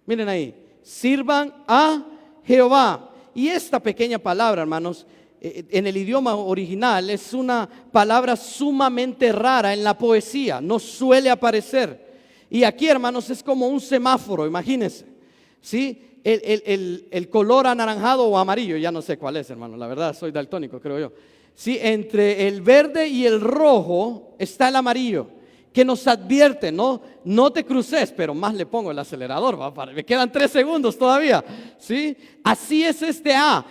Miren ahí, sirvan a Jehová. Y esta pequeña palabra, hermanos, en el idioma original es una palabra sumamente rara en la poesía, no suele aparecer. Y aquí, hermanos, es como un semáforo, imagínense, ¿sí? El color anaranjado o amarillo, ya no sé cuál es, hermano, la verdad soy daltónico, creo yo. Sí, entre el verde y el rojo está el amarillo, que nos advierte, no te cruces, pero más le pongo el acelerador, me quedan 3 segundos todavía, ¿sí? Así es este A.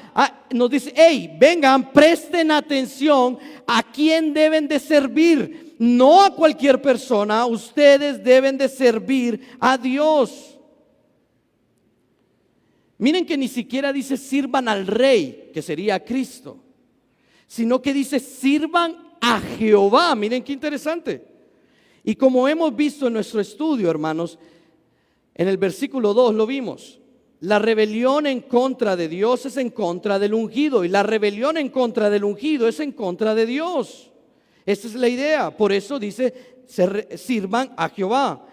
Nos dice, hey, vengan, presten atención a quién deben de servir, no a cualquier persona, ustedes deben de servir a Dios. Miren que ni siquiera dice sirvan al rey, que sería Cristo, sino que dice sirvan a Jehová. Miren qué interesante. Y como hemos visto en nuestro estudio, hermanos, En el versículo 2 lo vimos. La rebelión en contra de Dios es en contra del ungido, y la rebelión en contra del ungido es en contra de Dios. Esa es la idea. Por eso dice, sirvan a Jehová.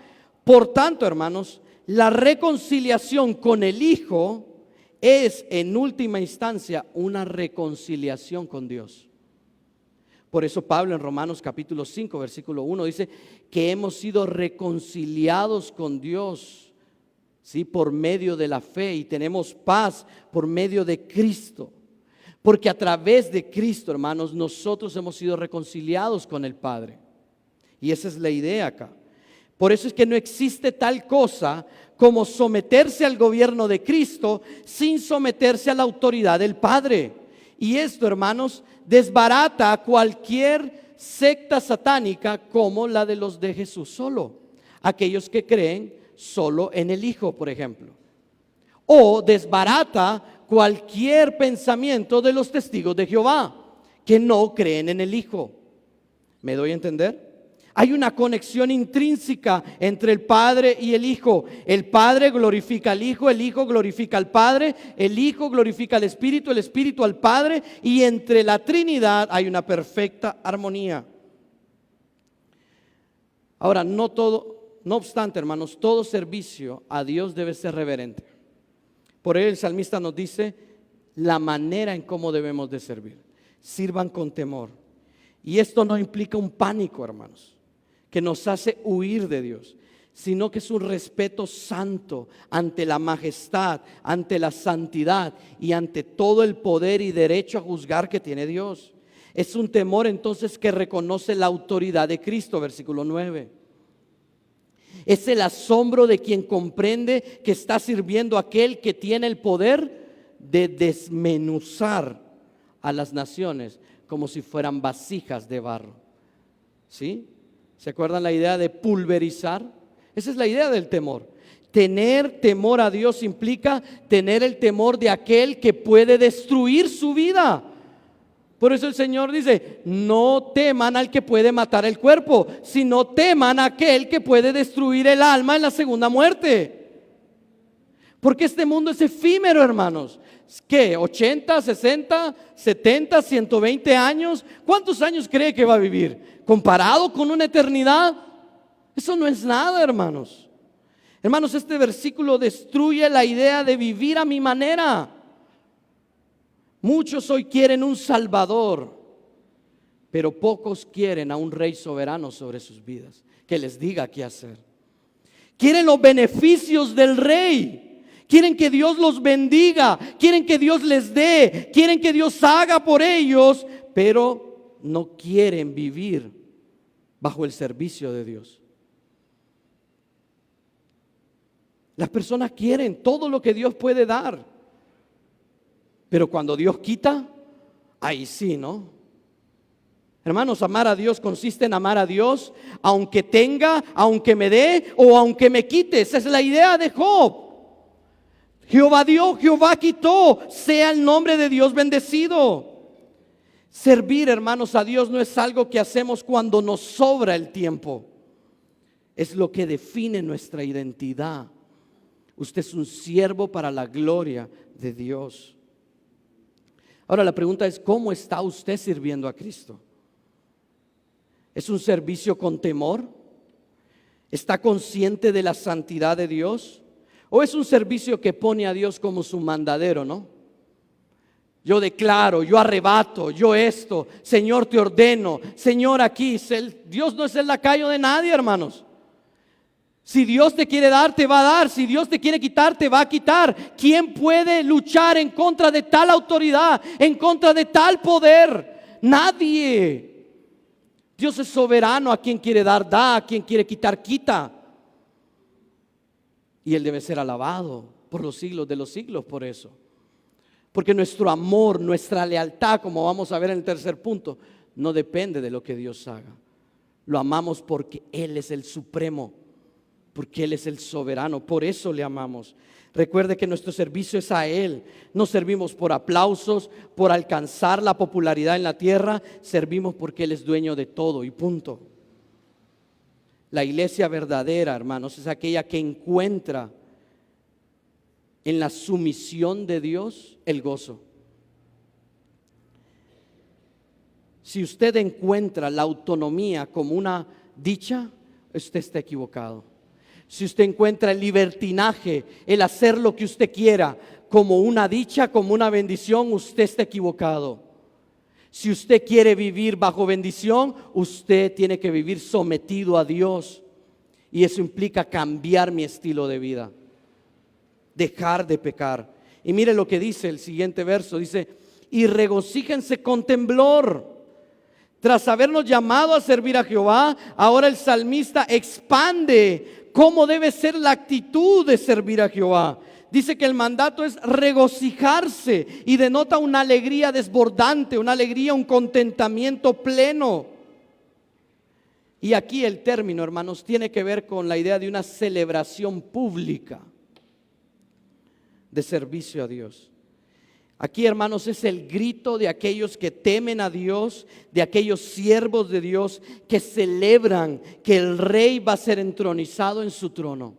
Por tanto, hermanos, la reconciliación con el Hijo es en última instancia una reconciliación con Dios. Por eso Pablo en Romanos capítulo 5 versículo 1 dice que hemos sido reconciliados con Dios, ¿sí? Por medio de la fe, y tenemos paz por medio de Cristo. Porque a través de Cristo, hermanos, nosotros hemos sido reconciliados con el Padre. Y esa es la idea acá. Por eso es que no existe tal cosa como someterse al gobierno de Cristo sin someterse a la autoridad del Padre. Y esto, hermanos, desbarata a cualquier secta satánica como la de los de Jesús solo. Aquellos que creen solo en el Hijo, por ejemplo. O desbarata cualquier pensamiento de los testigos de Jehová que no creen en el Hijo. ¿Me doy a entender? Hay una conexión intrínseca entre el Padre y el Hijo. El Padre glorifica al Hijo, el Hijo glorifica al Padre, el Hijo glorifica al Espíritu, el Espíritu al Padre, y entre la Trinidad hay una perfecta armonía. Ahora, no obstante, hermanos, todo servicio a Dios debe ser reverente. Por ello el salmista nos dice la manera en cómo debemos de servir. Sirvan con temor. Y esto no implica un pánico, hermanos, que nos hace huir de Dios, sino que es un respeto santo ante la majestad, ante la santidad y ante todo el poder y derecho a juzgar que tiene Dios. Es un temor entonces que reconoce la autoridad de Cristo, versículo 9. Es el asombro de quien comprende que está sirviendo a aquel que tiene el poder de desmenuzar a las naciones como si fueran vasijas de barro. ¿Sí? ¿Se acuerdan la idea de pulverizar? Esa es la idea del temor. Tener temor a Dios implica tener el temor de aquel que puede destruir su vida. Por eso el Señor dice, no teman al que puede matar el cuerpo, sino teman a aquel que puede destruir el alma en la segunda muerte. Porque este mundo es efímero, hermanos. ¿Qué? ¿80, 60, 70, 120 años? ¿Cuántos años cree que va a vivir? Comparado con una eternidad, eso no es nada, hermanos. Hermanos, este versículo destruye la idea de vivir a mi manera. Muchos hoy quieren un Salvador, pero pocos quieren a un Rey soberano sobre sus vidas, que les diga qué hacer. Quieren los beneficios del Rey, quieren que Dios los bendiga, quieren que Dios les dé, quieren que Dios haga por ellos, pero no quieren vivir bajo el servicio de Dios. Las personas quieren todo lo que Dios puede dar, pero cuando Dios quita, ahí sí, ¿no? Hermanos, amar a Dios consiste en amar a Dios aunque tenga, aunque me dé o aunque me quite. Esa es la idea de Job. Jehová dio, Jehová quitó, sea el nombre de Dios bendecido. Servir, hermanos, a Dios no es algo que hacemos cuando nos sobra el tiempo. Es lo que define nuestra identidad. Usted es un siervo para la gloria de Dios. Ahora la pregunta es, ¿cómo está usted sirviendo a Cristo? ¿Es un servicio con temor? ¿Está consciente de la santidad de Dios? ¿O es un servicio que pone a Dios como su mandadero, no? Yo declaro, yo arrebato, yo esto, Señor te ordeno, Señor aquí. Dios no es el lacayo de nadie, hermanos. Si Dios te quiere dar, te va a dar. Si Dios te quiere quitar, te va a quitar. ¿Quién puede luchar en contra de tal autoridad, en contra de tal poder? Nadie. Dios es soberano. A quien quiere dar, da. A quien quiere quitar, quita. Y Él debe ser alabado por los siglos de los siglos por eso. Porque nuestro amor, nuestra lealtad, como vamos a ver en el tercer punto, no depende de lo que Dios haga. Lo amamos porque Él es el supremo, porque Él es el soberano, por eso le amamos. Recuerde que nuestro servicio es a Él. No servimos por aplausos, por alcanzar la popularidad en la tierra. Servimos porque Él es dueño de todo y punto. La iglesia verdadera, hermanos, es aquella que encuentra en la sumisión de Dios el gozo. Si usted encuentra la autonomía como una dicha, usted está equivocado. Si usted encuentra el libertinaje, el hacer lo que usted quiera, como una dicha, como una bendición, usted está equivocado. Si usted quiere vivir bajo bendición, usted tiene que vivir sometido a Dios. Y eso implica cambiar mi estilo de vida, dejar de pecar. Y mire lo que dice el siguiente verso, dice: y regocíjense con temblor. Tras habernos llamado a servir a Jehová, ahora el salmista expande cómo debe ser la actitud de servir a Jehová. Dice que el mandato es regocijarse y denota una alegría desbordante, una alegría, un contentamiento pleno. Y aquí el término, hermanos, tiene que ver con la idea de una celebración pública de servicio a Dios. Aquí, hermanos, es el grito de aquellos que temen a Dios, de aquellos siervos de Dios que celebran que el Rey va a ser entronizado en su trono.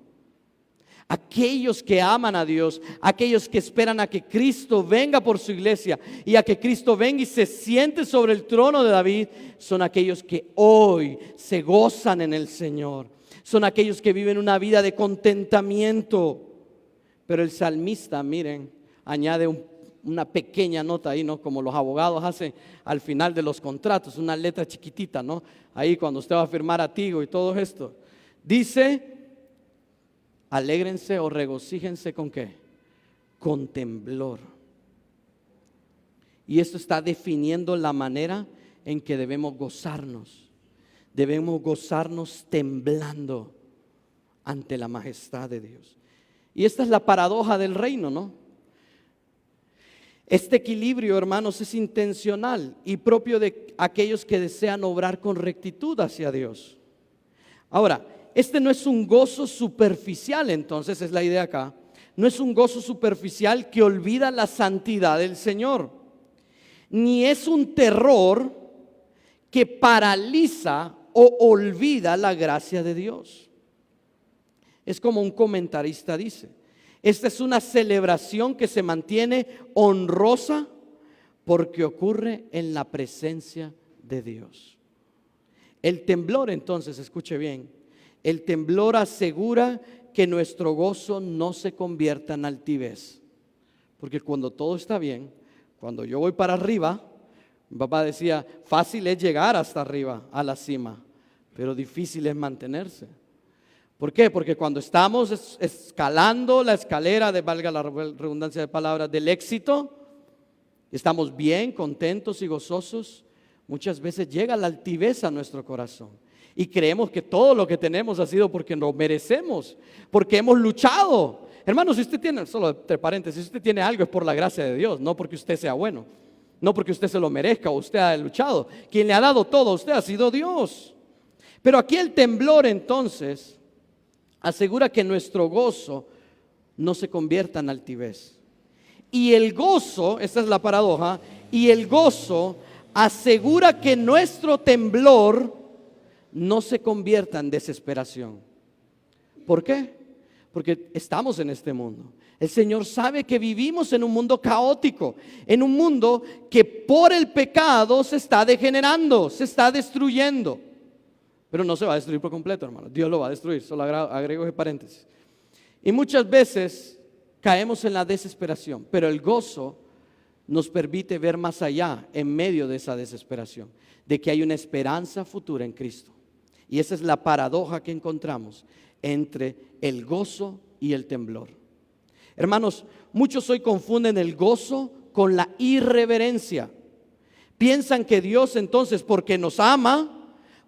Aquellos que aman a Dios, aquellos que esperan a que Cristo venga por su iglesia y a que Cristo venga y se siente sobre el trono de David, son aquellos que hoy se gozan en el Señor. Son aquellos que viven una vida de contentamiento. Pero el salmista, miren, añade una pequeña nota ahí, ¿no? Como los abogados hacen al final de los contratos, una letra chiquitita, ¿no? Ahí cuando usted va a firmar Tigo y todo esto. Dice: alégrense o regocíjense ¿con qué? Con temblor. Y esto está definiendo la manera en que debemos gozarnos. Debemos gozarnos temblando ante la majestad de Dios. Y esta es la paradoja del reino, ¿no? Este equilibrio, hermanos, es intencional y propio de aquellos que desean obrar con rectitud hacia Dios. Ahora, este no es un gozo superficial, entonces es la idea acá. No es un gozo superficial que olvida la santidad del Señor, ni es un terror que paraliza o olvida la gracia de Dios. Es como un comentarista dice: esta es una celebración que se mantiene honrosa porque ocurre en la presencia de Dios. El temblor, entonces, escuche bien, el temblor asegura que nuestro gozo no se convierta en altivez. Porque cuando todo está bien, cuando yo voy para arriba, mi papá decía: fácil es llegar hasta arriba, a la cima, pero difícil es mantenerse. ¿Por qué? Porque cuando estamos escalando la escalera, valga la redundancia de palabras, del éxito, estamos bien, contentos y gozosos, muchas veces llega la altivez a nuestro corazón. Y creemos que todo lo que tenemos ha sido porque nos merecemos, porque hemos luchado. Hermanos, si usted tiene, solo entre paréntesis, si usted tiene algo es por la gracia de Dios, no porque usted sea bueno, no porque usted se lo merezca o usted ha luchado. Quien le ha dado todo a usted ha sido Dios. Pero aquí el temblor, entonces, asegura que nuestro gozo no se convierta en altivez. Y el gozo, esta es la paradoja, y el gozo asegura que nuestro temblor no se convierta en desesperación. ¿Por qué? Porque estamos en este mundo. El Señor sabe que vivimos en un mundo caótico, en un mundo que por el pecado se está degenerando, se está destruyendo. Pero no se va a destruir por completo, hermano. Dios lo va a destruir, solo agrego ese paréntesis. Y muchas veces caemos en la desesperación, pero el gozo nos permite ver más allá, en medio de esa desesperación, de que hay una esperanza futura en Cristo. Y esa es la paradoja que encontramos entre el gozo y el temblor. Hermanos, muchos hoy confunden el gozo con la irreverencia. Piensan que Dios, entonces, porque nos ama,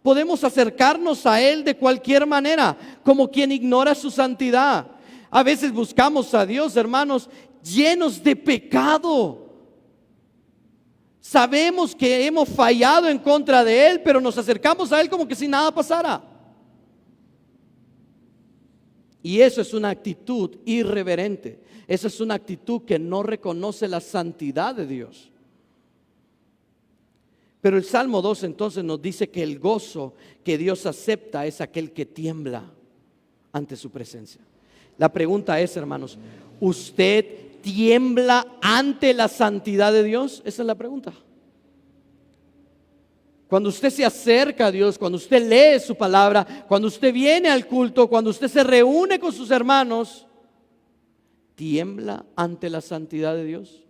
podemos acercarnos a Él de cualquier manera, como quien ignora su santidad. A veces buscamos a Dios, hermanos, llenos de pecado. Sabemos que hemos fallado en contra de Él, pero nos acercamos a Él como que si nada pasara. Y eso es una actitud irreverente. Esa es una actitud que no reconoce la santidad de Dios. Pero el Salmo 2 entonces nos dice que el gozo que Dios acepta es aquel que tiembla ante su presencia. La pregunta es, hermanos, ¿usted tiembla ante la santidad de Dios? Esa es la pregunta. Cuando usted se acerca a Dios, cuando usted lee su palabra, cuando usted viene al culto, cuando usted se reúne con sus hermanos, ¿tiembla ante la santidad de Dios?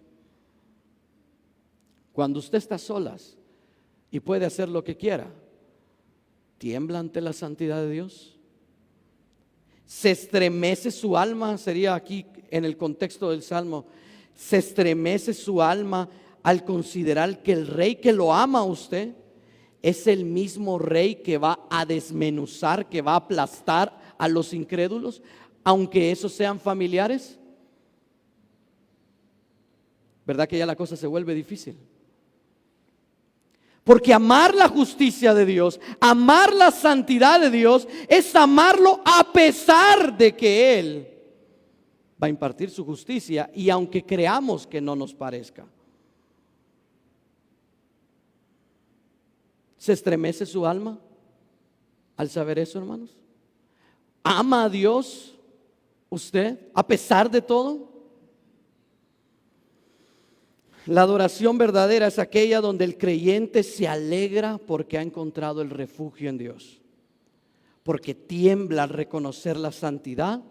Cuando usted está a solas y puede hacer lo que quiera, ¿tiembla ante la santidad de Dios? ¿Se estremece su alma? Sería aquí en el contexto del Salmo. ¿Se estremece su alma al considerar que el rey que lo ama a usted es el mismo rey que va a desmenuzar, que va a aplastar a los incrédulos, aunque esos sean familiares? ¿Verdad que ya la cosa se vuelve difícil? Porque amar la justicia de Dios, amar la santidad de Dios, es amarlo a pesar de que Él va a impartir su justicia y aunque creamos que no nos parezca. ¿Se estremece su alma al saber eso, hermanos? ¿Ama a Dios usted a pesar de todo? La adoración verdadera es aquella donde el creyente se alegra porque ha encontrado el refugio en Dios, porque tiembla al reconocer la santidad,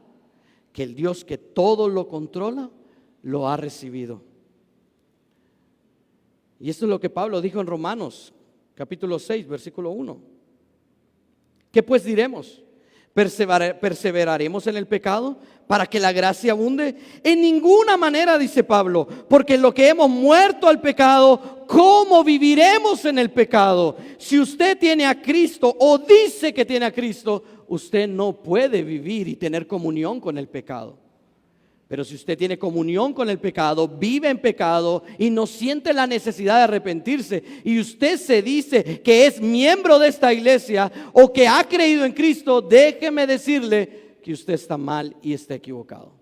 que el Dios que todo lo controla, lo ha recibido. Y esto es lo que Pablo dijo en Romanos, capítulo 6, versículo 1. ¿Qué pues diremos? ¿Perseveraremos en el pecado para que la gracia abunde? En ninguna manera, dice Pablo, porque en lo que hemos muerto al pecado, ¿cómo viviremos en el pecado? Si usted tiene a Cristo o dice que tiene a Cristo, usted no puede vivir y tener comunión con el pecado. Pero si usted tiene comunión con el pecado, vive en pecado y no siente la necesidad de arrepentirse, y usted se dice que es miembro de esta iglesia o que ha creído en Cristo, déjeme decirle que usted está mal y está equivocado.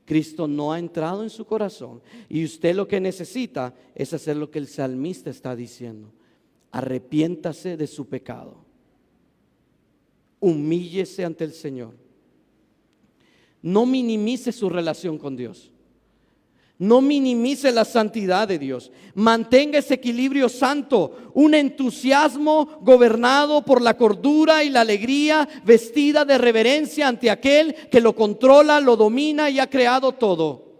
Cristo no ha entrado en su corazón y usted lo que necesita es hacer lo que el salmista está diciendo: arrepiéntase de su pecado, humíllese ante el Señor. No minimice su relación con Dios. No minimice la santidad de Dios. Mantenga ese equilibrio santo, un entusiasmo gobernado por la cordura y la alegría, vestida de reverencia ante aquel que lo controla, lo domina y ha creado todo.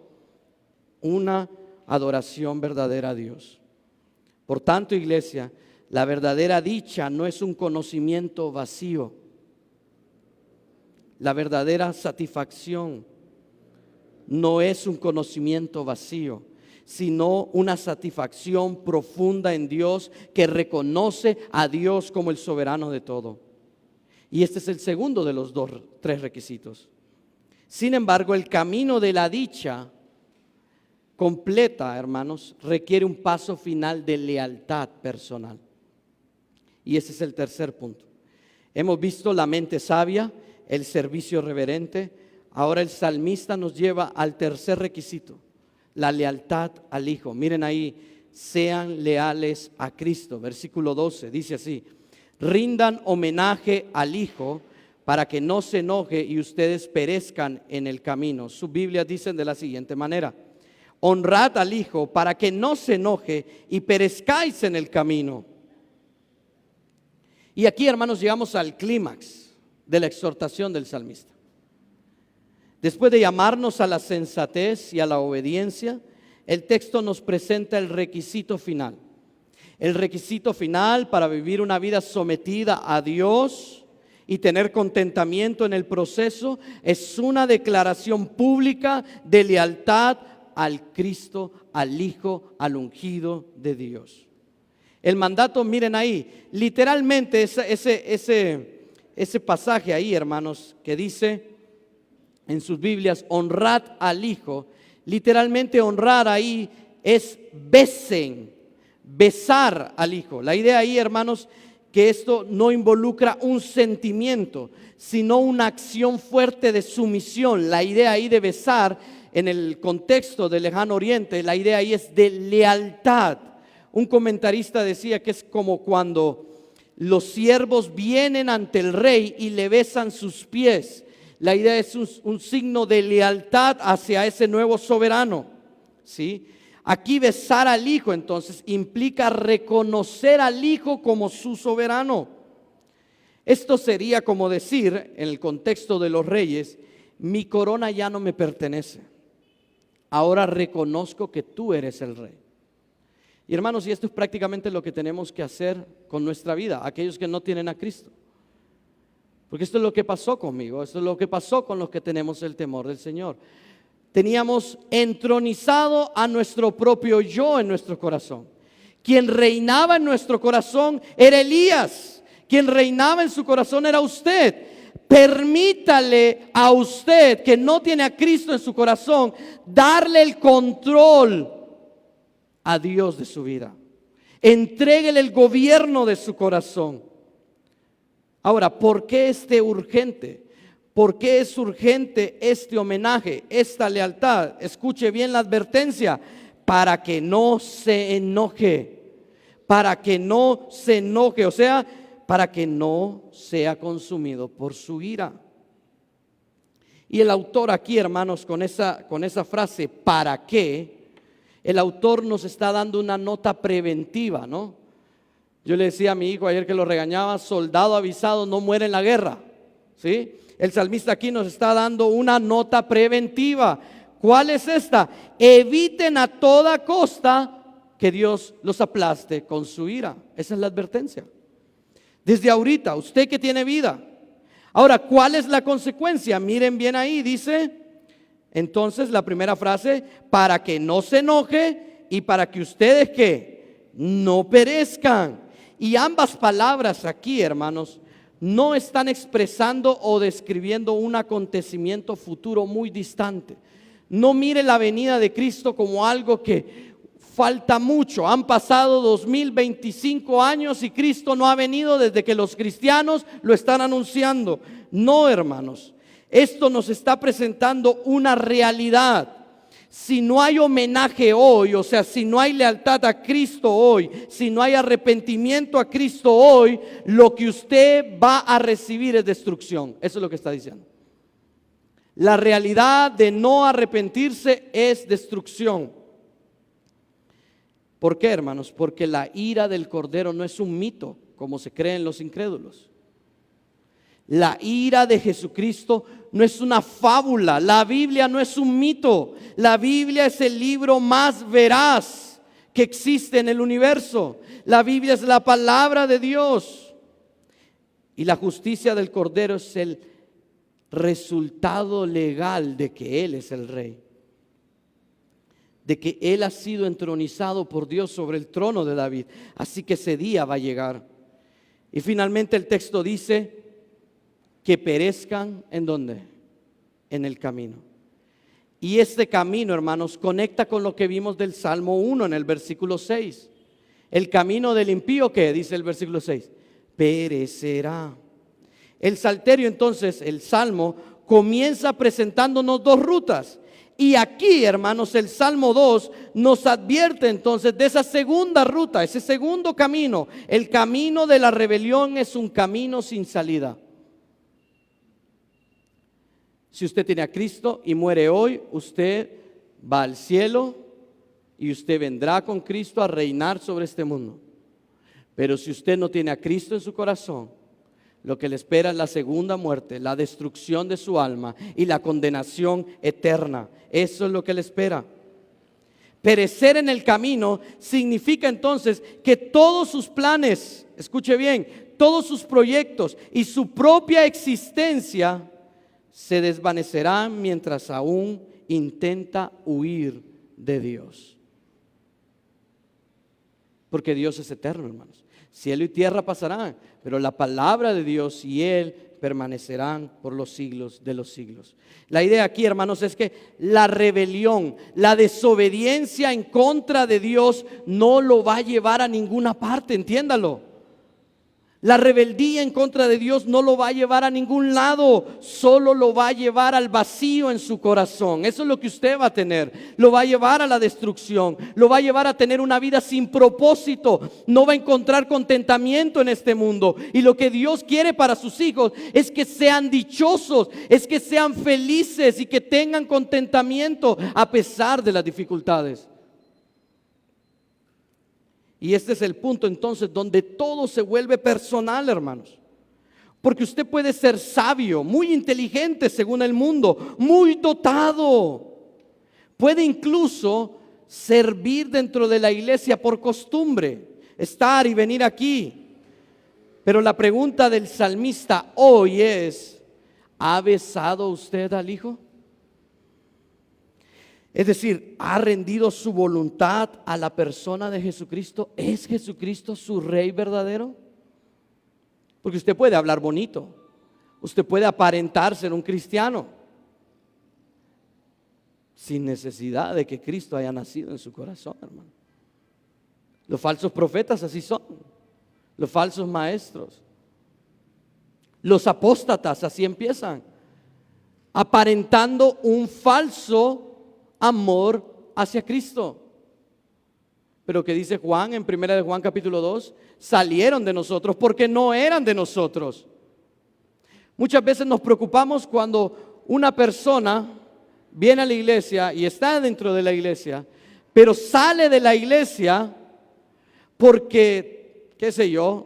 Una adoración verdadera a Dios. Por tanto, iglesia, la verdadera dicha no es un conocimiento vacío. La verdadera satisfacción no es un conocimiento vacío, sino una satisfacción profunda en Dios que reconoce a Dios como el soberano de todo. Y este es el segundo de los tres requisitos. Sin embargo, el camino de la dicha completa, hermanos, requiere un paso final de lealtad personal. Y ese es el tercer punto. Hemos visto la mente sabia, el servicio reverente. Ahora el salmista nos lleva al tercer requisito, la lealtad al Hijo. Miren ahí, sean leales a Cristo. Versículo 12 dice así: rindan homenaje al Hijo para que no se enoje y ustedes perezcan en el camino. Sus Biblias dicen de la siguiente manera: honrad al Hijo para que no se enoje y perezcáis en el camino. Y aquí, hermanos, llegamos al clímax de la exhortación del salmista. Después de llamarnos a la sensatez y a la obediencia, el texto nos presenta el requisito final. El requisito final para vivir una vida sometida a Dios y tener contentamiento en el proceso es una declaración pública de lealtad al Cristo, al Hijo, al ungido de Dios. El mandato, miren ahí, literalmente ese pasaje ahí, hermanos, que dice en sus Biblias, honrad al Hijo. Literalmente honrar ahí es besen, besar al Hijo. La idea ahí, hermanos, que esto no involucra un sentimiento, sino una acción fuerte de sumisión. La idea ahí de besar, en el contexto del lejano oriente, la idea ahí es de lealtad. un comentarista decía que es como cuando los siervos vienen ante el rey y le besan sus pies. La idea es un signo de lealtad hacia ese nuevo soberano, ¿sí? Aquí besar al hijo entonces implica reconocer al hijo como su soberano. Esto sería como decir, en el contexto de los reyes, mi corona ya no me pertenece. Ahora reconozco que tú eres el rey. Y hermanos, y esto es prácticamente lo que tenemos que hacer con nuestra vida, aquellos que no tienen a Cristo. Porque esto es lo que pasó conmigo, esto es lo que pasó con los que tenemos el temor del Señor. Teníamos entronizado a nuestro propio yo en nuestro corazón. Quien reinaba en nuestro corazón era Elías. Quien reinaba en su corazón era usted. Permítale a usted que no tiene a Cristo en su corazón darle el control a Dios de su vida. Entréguele el gobierno de su corazón. Ahora, ¿por qué urgente? ¿Por qué es urgente este homenaje, esta lealtad? Escuche bien la advertencia: para que no se enoje, para que no se enoje, o sea, para que no sea consumido por su ira. Y el autor aquí, hermanos, con esa frase, ¿para qué? El autor nos está dando una nota preventiva, ¿no? Yo le decía a mi hijo ayer que lo regañaba: soldado avisado no muere en la guerra, ¿sí? El salmista aquí nos está dando una nota preventiva. ¿Cuál es esta? Eviten a toda costa que Dios los aplaste con su ira. Esa es la advertencia. Desde ahorita, usted que tiene vida. Ahora, ¿cuál es la consecuencia? Miren bien ahí, dice, entonces la primera frase: para que no se enoje y para que ustedes ¿qué? No perezcan. Y ambas palabras aquí, hermanos, no están expresando o describiendo un acontecimiento futuro muy distante. No mire la venida de Cristo como algo que falta mucho. Han pasado 2025 años y Cristo no ha venido desde que los cristianos lo están anunciando. No, hermanos, esto nos está presentando una realidad. Si no hay homenaje hoy, o sea, si no hay lealtad a Cristo hoy, si no hay arrepentimiento a Cristo hoy, lo que usted va a recibir es destrucción. Eso es lo que está diciendo. La realidad de no arrepentirse es destrucción. ¿Por qué, hermanos? Porque la ira del Cordero no es un mito, como se creen los incrédulos. La ira de Jesucristo no es una fábula. La Biblia no es un mito. La Biblia es el libro más veraz que existe en el universo. La Biblia es la palabra de Dios. Y la justicia del Cordero es el resultado legal de que Él es el Rey. De que Él ha sido entronizado por Dios sobre el trono de David. Así que ese día va a llegar. Y finalmente el texto dice: que perezcan, ¿en dónde? En el camino. Y este camino, hermanos, conecta con lo que vimos del Salmo 1 en el versículo 6. El camino del impío, ¿qué? Dice el versículo 6. Perecerá. El salterio, entonces, el Salmo, comienza presentándonos dos rutas. Y aquí, hermanos, el Salmo 2 nos advierte entonces de esa segunda ruta, ese segundo camino. El camino de la rebelión es un camino sin salida. Si usted tiene a Cristo y muere hoy, usted va al cielo y usted vendrá con Cristo a reinar sobre este mundo. Pero si usted no tiene a Cristo en su corazón, lo que le espera es la segunda muerte, la destrucción de su alma y la condenación eterna. Eso es lo que le espera. Perecer en el camino significa entonces que todos sus planes, escuche bien, todos sus proyectos y su propia existencia se desvanecerán mientras aún intenta huir de Dios. Porque Dios es eterno, hermanos. Cielo y tierra pasarán, pero la palabra de Dios y Él permanecerán por los siglos de los siglos. La idea aquí, hermanos, es que la rebelión, la desobediencia en contra de Dios no lo va a llevar a ninguna parte, entiéndalo. La rebeldía en contra de Dios no lo va a llevar a ningún lado, solo lo va a llevar al vacío en su corazón. Eso es lo que usted va a tener. Lo va a llevar a la destrucción, lo va a llevar a tener una vida sin propósito. No va a encontrar contentamiento en este mundo. Y lo que Dios quiere para sus hijos es que sean dichosos, es que sean felices y que tengan contentamiento a pesar de las dificultades. Y este es el punto entonces donde todo se vuelve personal, hermanos. Porque usted puede ser sabio, muy inteligente según el mundo, muy dotado. Puede incluso servir dentro de la iglesia por costumbre, estar y venir aquí. Pero la pregunta del salmista hoy es, ¿ha besado usted al Hijo? Es decir, ¿ha rendido su voluntad a la persona de Jesucristo? ¿Es Jesucristo su Rey verdadero? Porque usted puede hablar bonito, usted puede aparentar ser un cristiano, sin necesidad de que Cristo haya nacido en su corazón, hermano. Los falsos profetas así son, los falsos maestros, los apóstatas así empiezan, aparentando un falso amor hacia Cristo. Pero que dice Juan en 1 de Juan capítulo 2, salieron de nosotros porque no eran de nosotros. Muchas veces nos preocupamos cuando una persona viene a la iglesia y está dentro de la iglesia, pero sale de la iglesia porque, qué sé yo,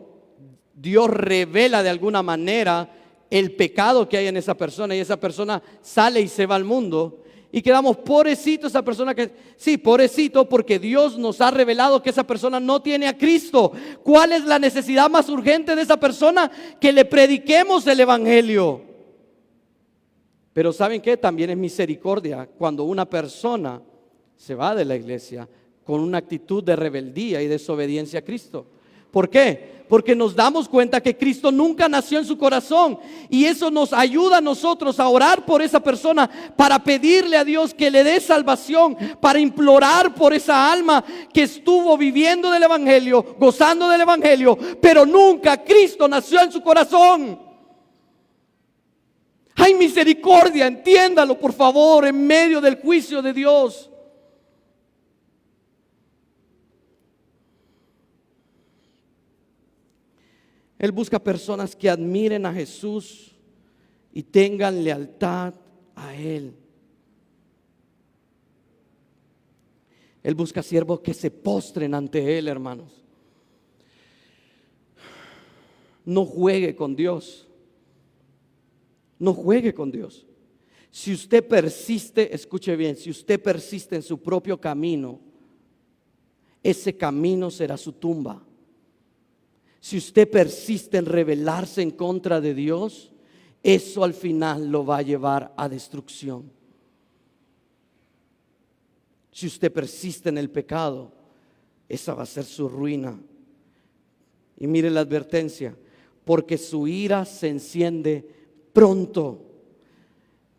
Dios revela de alguna manera el pecado que hay en esa persona y esa persona sale y se va al mundo. Y quedamos, pobrecito esa persona que, sí, pobrecito, porque Dios nos ha revelado que esa persona no tiene a Cristo. ¿Cuál es la necesidad más urgente de esa persona? Que le prediquemos el evangelio. Pero ¿saben qué? También es misericordia cuando una persona se va de la iglesia con una actitud de rebeldía y desobediencia a Cristo. ¿Por qué? Porque nos damos cuenta que Cristo nunca nació en su corazón y eso nos ayuda a nosotros a orar por esa persona, para pedirle a Dios que le dé salvación, para implorar por esa alma que estuvo viviendo del evangelio, gozando del evangelio, pero nunca Cristo nació en su corazón. Hay misericordia, entiéndalo por favor, en medio del juicio de Dios. Él busca personas que admiren a Jesús y tengan lealtad a Él. Él busca siervos que se postren ante Él, hermanos. No juegue con Dios. No juegue con Dios. Si usted persiste, escuche bien, si usted persiste en su propio camino, ese camino será su tumba. Si usted persiste en rebelarse en contra de Dios, eso al final lo va a llevar a destrucción. Si usted persiste en el pecado, esa va a ser su ruina. Y mire la advertencia, porque su ira se enciende pronto.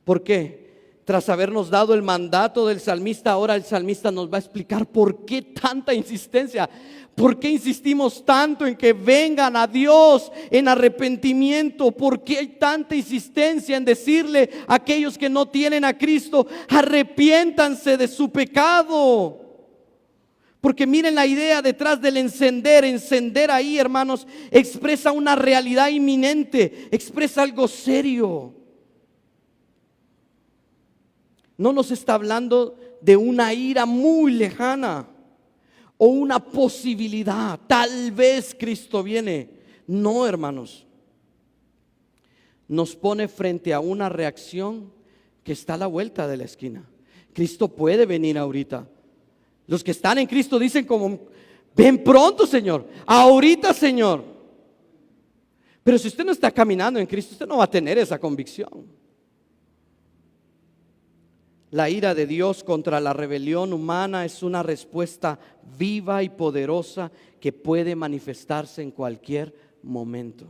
¿Por qué? Tras habernos dado el mandato del salmista, ahora el salmista nos va a explicar por qué tanta insistencia. ¿Por qué insistimos tanto en que vengan a Dios en arrepentimiento? ¿Por qué hay tanta insistencia en decirle a aquellos que no tienen a Cristo, arrepiéntanse de su pecado? Porque miren la idea detrás del encender ahí, hermanos, expresa una realidad inminente, expresa algo serio. No nos está hablando de una ira muy lejana o una posibilidad, tal vez Cristo viene. No, hermanos, nos pone frente a una reacción que está a la vuelta de la esquina. Cristo puede venir ahorita. Los que están en Cristo dicen como, ven pronto, Señor, ahorita, Señor. Pero si usted no está caminando en Cristo, usted no va a tener esa convicción. La ira de Dios contra la rebelión humana es una respuesta viva y poderosa que puede manifestarse en cualquier momento.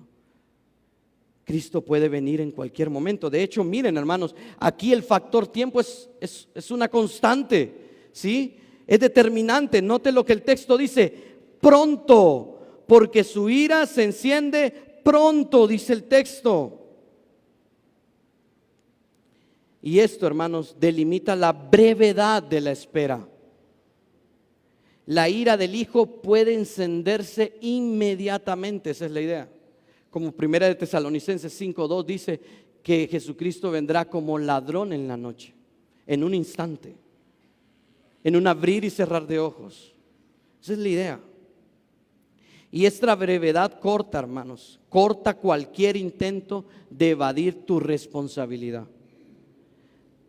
Cristo puede venir en cualquier momento. De hecho, miren, hermanos, aquí el factor tiempo es una constante, ¿sí? Es determinante. Note lo que el texto dice: pronto, porque su ira se enciende pronto, dice el texto. Y esto, hermanos, delimita la brevedad de la espera. La ira del Hijo puede encenderse inmediatamente, esa es la idea. Como 1 de Tesalonicenses 5:2 dice que Jesucristo vendrá como ladrón en la noche, en un instante, en un abrir y cerrar de ojos. Esa es la idea. Y esta brevedad corta, hermanos, corta cualquier intento de evadir tu responsabilidad.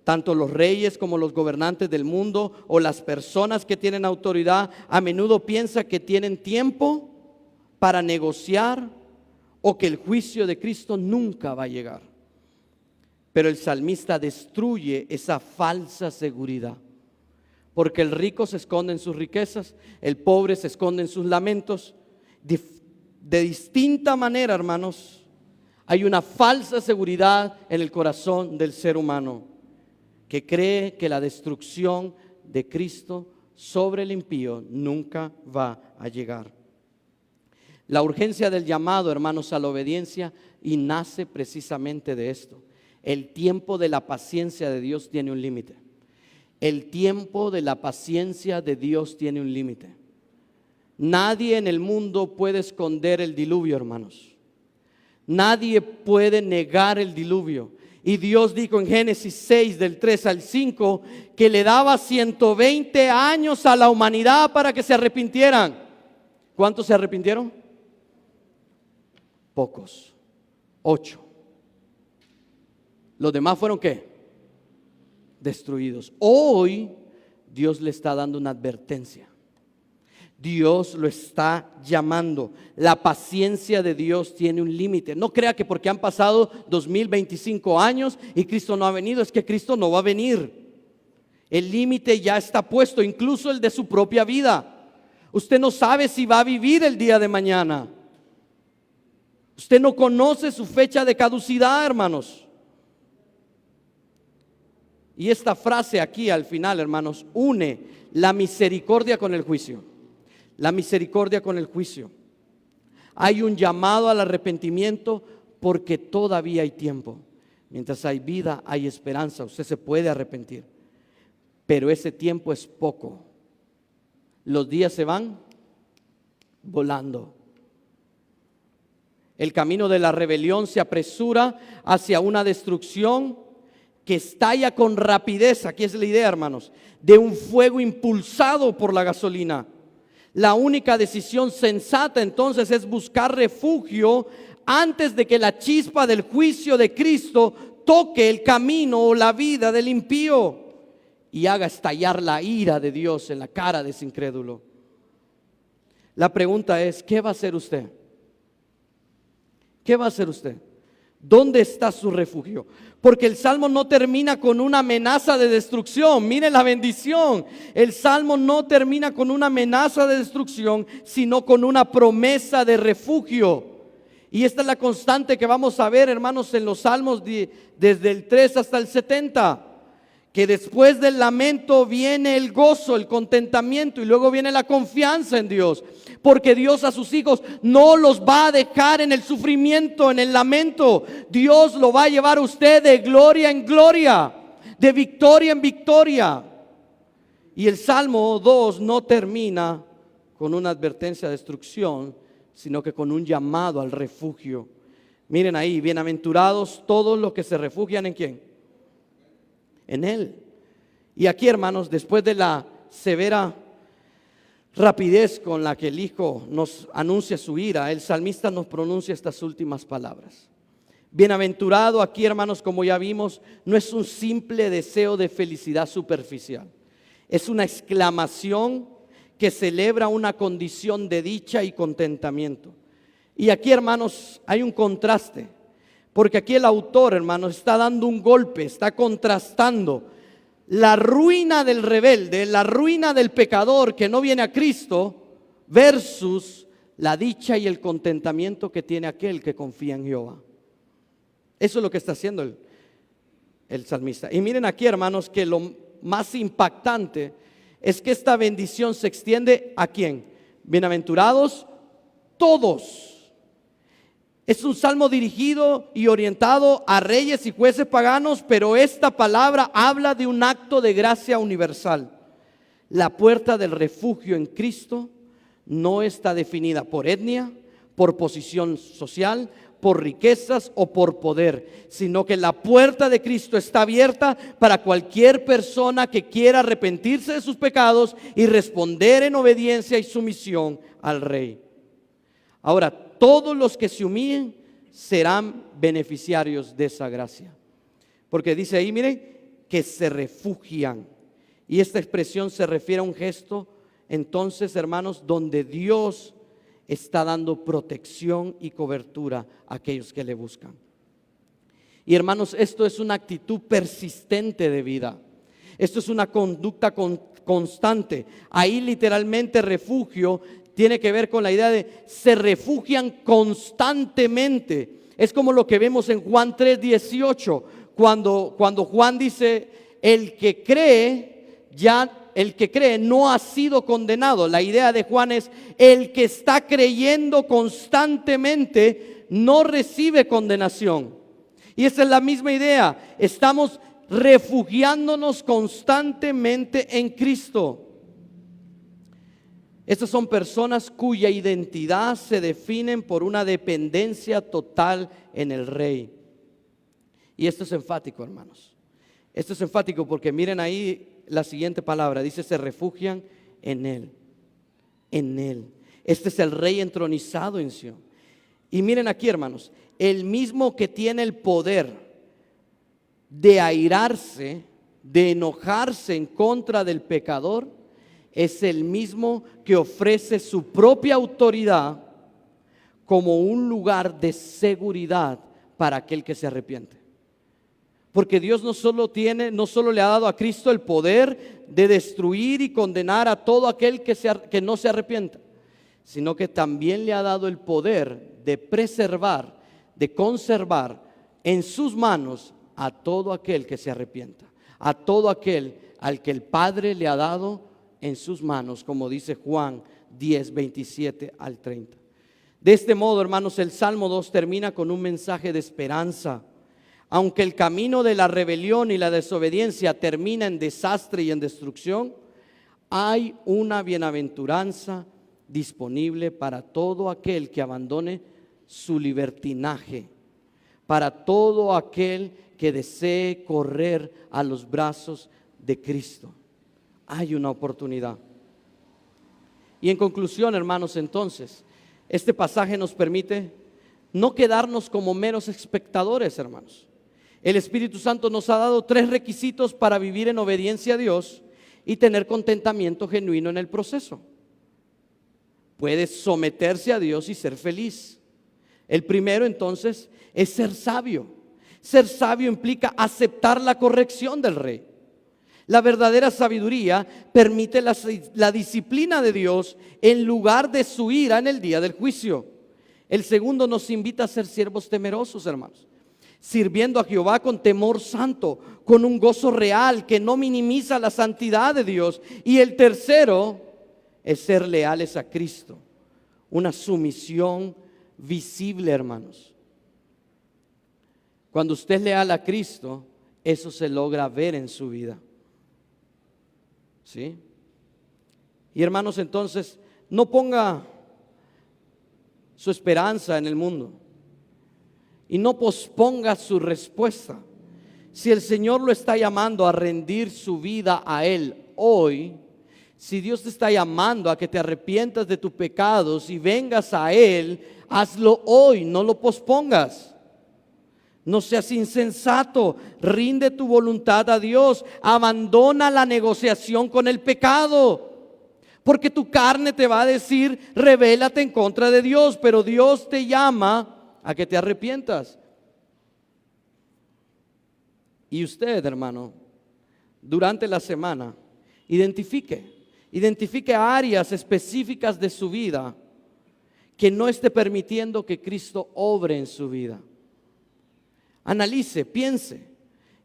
Tanto los reyes como los gobernantes del mundo o las personas que tienen autoridad a menudo piensan que tienen tiempo para negociar o que el juicio de Cristo nunca va a llegar. Pero el salmista destruye esa falsa seguridad, porque el rico se esconde en sus riquezas, el pobre se esconde en sus lamentos. De distinta manera, hermanos, hay una falsa seguridad en el corazón del ser humano, que cree que la destrucción de Cristo sobre el impío nunca va a llegar. La urgencia del llamado, hermanos, a la obediencia y nace precisamente de esto. El tiempo de la paciencia de Dios tiene un límite. El tiempo de la paciencia de Dios tiene un límite. Nadie en el mundo puede esconder el diluvio, hermanos. Nadie puede negar el diluvio. Y Dios dijo en Génesis 6, del 3 al 5, que le daba 120 años a la humanidad para que se arrepintieran. ¿Cuántos se arrepintieron? Pocos, 8. Los demás fueron ¿qué? Destruidos. Hoy Dios le está dando una advertencia. Dios lo está llamando. La paciencia de Dios tiene un límite. No crea que porque han pasado 2025 años y Cristo no ha venido, es que Cristo no va a venir. El límite ya está puesto, incluso el de su propia vida. Usted no sabe si va a vivir el día de mañana. Usted no conoce su fecha de caducidad, hermanos. Y esta frase aquí al final, hermanos, une la misericordia con el juicio. La misericordia con el juicio. Hay un llamado al arrepentimiento porque todavía hay tiempo. Mientras hay vida, hay esperanza. Usted se puede arrepentir. Pero ese tiempo es poco. Los días se van volando. El camino de la rebelión se apresura hacia una destrucción que estalla con rapidez. Aquí es la idea, hermanos, de un fuego impulsado por la gasolina. La única decisión sensata entonces es buscar refugio antes de que la chispa del juicio de Cristo toque el camino o la vida del impío y haga estallar la ira de Dios en la cara de ese incrédulo. La pregunta es, ¿qué va a hacer usted? ¿Qué va a hacer usted? ¿Dónde está su refugio? Porque el Salmo no termina con una amenaza de destrucción. Mire la bendición. El Salmo no termina con una amenaza de destrucción, sino con una promesa de refugio. Y esta es la constante que vamos a ver, hermanos, en los Salmos desde el 3 hasta el 70. Que después del lamento viene el gozo, el contentamiento y luego viene la confianza en Dios. Porque Dios a sus hijos no los va a dejar en el sufrimiento, en el lamento. Dios lo va a llevar a usted de gloria en gloria, de victoria en victoria. Y el Salmo 2 no termina con una advertencia de destrucción, sino que con un llamado al refugio. Miren ahí, bienaventurados todos los que se refugian ¿en quién? En Él. Y aquí, hermanos, después de la severa rapidez con la que el Hijo nos anuncia su ira, el salmista nos pronuncia estas últimas palabras. Bienaventurado aquí, hermanos, como ya vimos, no es un simple deseo de felicidad superficial. Es una exclamación que celebra una condición de dicha y contentamiento. Y aquí, hermanos, hay un contraste. Porque aquí el autor, hermanos, está dando un golpe, está contrastando la ruina del rebelde, la ruina del pecador que no viene a Cristo, versus la dicha y el contentamiento que tiene aquel que confía en Jehová. Eso es lo que está haciendo el salmista. Y miren aquí, hermanos, que lo más impactante es que esta bendición se extiende ¿a quién? Bienaventurados todos. Es un salmo dirigido y orientado a reyes y jueces paganos, pero esta palabra habla de un acto de gracia universal. La puerta del refugio en Cristo no está definida por etnia, por posición social, por riquezas o por poder, sino que la puerta de Cristo está abierta para cualquier persona que quiera arrepentirse de sus pecados y responder en obediencia y sumisión al Rey. Ahora, todos los que se humillen serán beneficiarios de esa gracia. Porque dice ahí, miren, que se refugian. Y esta expresión se refiere a un gesto, entonces, hermanos, donde Dios está dando protección y cobertura a aquellos que le buscan. Y hermanos, esto es una actitud persistente de vida. Esto es una conducta constante. Ahí literalmente refugio tiene que ver con la idea de se refugian constantemente. Es como lo que vemos en Juan 3:18, cuando Juan dice, el que cree no ha sido condenado. La idea de Juan es, el que está creyendo constantemente no recibe condenación. Y esa es la misma idea. Estamos refugiándonos constantemente en Cristo. Estas son personas cuya identidad se definen por una dependencia total en el Rey. Y esto es enfático, hermanos. Esto es enfático porque miren ahí la siguiente palabra. Dice, se refugian en Él. En Él. Este es el Rey entronizado en Sion. Y miren aquí, hermanos, el mismo que tiene el poder de airarse, de enojarse en contra del pecador, es el mismo que ofrece su propia autoridad como un lugar de seguridad para aquel que se arrepiente. Porque Dios no solo le ha dado a Cristo el poder de destruir y condenar a todo aquel que no se arrepienta, sino que también le ha dado el poder de preservar, de conservar en sus manos a todo aquel que se arrepienta, a todo aquel al que el Padre le ha dado en sus manos, como dice Juan 10:27 al 30. De este modo, hermanos, el Salmo 2 termina con un mensaje de esperanza. Aunque el camino de la rebelión y la desobediencia termina en desastre y en destrucción, hay una bienaventuranza disponible para todo aquel que abandone su libertinaje, para todo aquel que desee correr a los brazos de Cristo. Hay una oportunidad. Y en conclusión, hermanos, entonces, este pasaje nos permite no quedarnos como meros espectadores, hermanos. El Espíritu Santo nos ha dado 3 requisitos para vivir en obediencia a Dios y tener contentamiento genuino en el proceso. Puedes someterse a Dios y ser feliz. El primero, entonces, es ser sabio. Ser sabio implica aceptar la corrección del Rey. La verdadera sabiduría permite la disciplina de Dios en lugar de su ira en el día del juicio. El segundo nos invita a ser siervos temerosos, hermanos, sirviendo a Jehová con temor santo, con un gozo real que no minimiza la santidad de Dios. Y el tercero es ser leales a Cristo, una sumisión visible, hermanos. Cuando usted es leal a Cristo, eso se logra ver en su vida. ¿Sí? Y hermanos, entonces, no ponga su esperanza en el mundo y no posponga su respuesta. Si el Señor lo está llamando a rendir su vida a Él hoy, si Dios te está llamando a que te arrepientas de tus pecados y vengas a Él, hazlo hoy, no lo pospongas. No seas insensato, rinde tu voluntad a Dios, abandona la negociación con el pecado, porque tu carne te va a decir, rebélate en contra de Dios, pero Dios te llama a que te arrepientas. Y usted, hermano, durante la semana, identifique áreas específicas de su vida que no esté permitiendo que Cristo obre en su vida. Analice, piense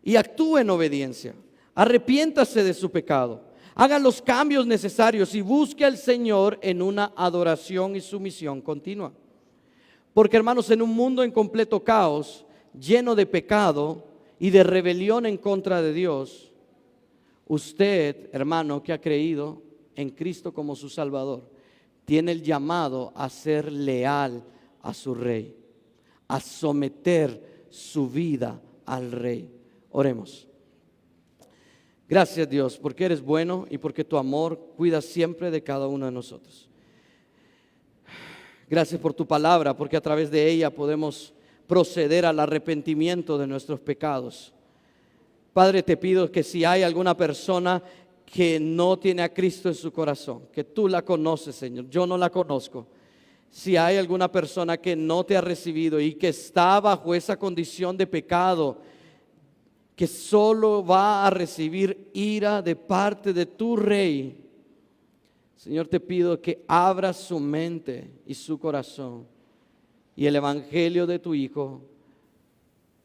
y actúe en obediencia. Arrepiéntase de su pecado. Haga los cambios necesarios y busque al Señor en una adoración y sumisión continua. Porque, hermanos, en un mundo en completo caos, lleno de pecado y de rebelión en contra de Dios, usted, hermano, que ha creído en Cristo como su Salvador, tiene el llamado a ser leal a su Rey, a someter su vida al Rey. Oremos. Gracias, Dios, porque eres bueno y porque tu amor cuida siempre de cada uno de nosotros. Gracias por tu palabra, porque a través de ella podemos proceder al arrepentimiento de nuestros pecados. Padre, te pido que si hay alguna persona que no tiene a Cristo en su corazón, que tú la conoces, Señor, yo no la conozco. Si hay alguna persona que no te ha recibido y que está bajo esa condición de pecado, que solo va a recibir ira de parte de tu Rey, Señor, te pido que abras su mente y su corazón y el evangelio de tu Hijo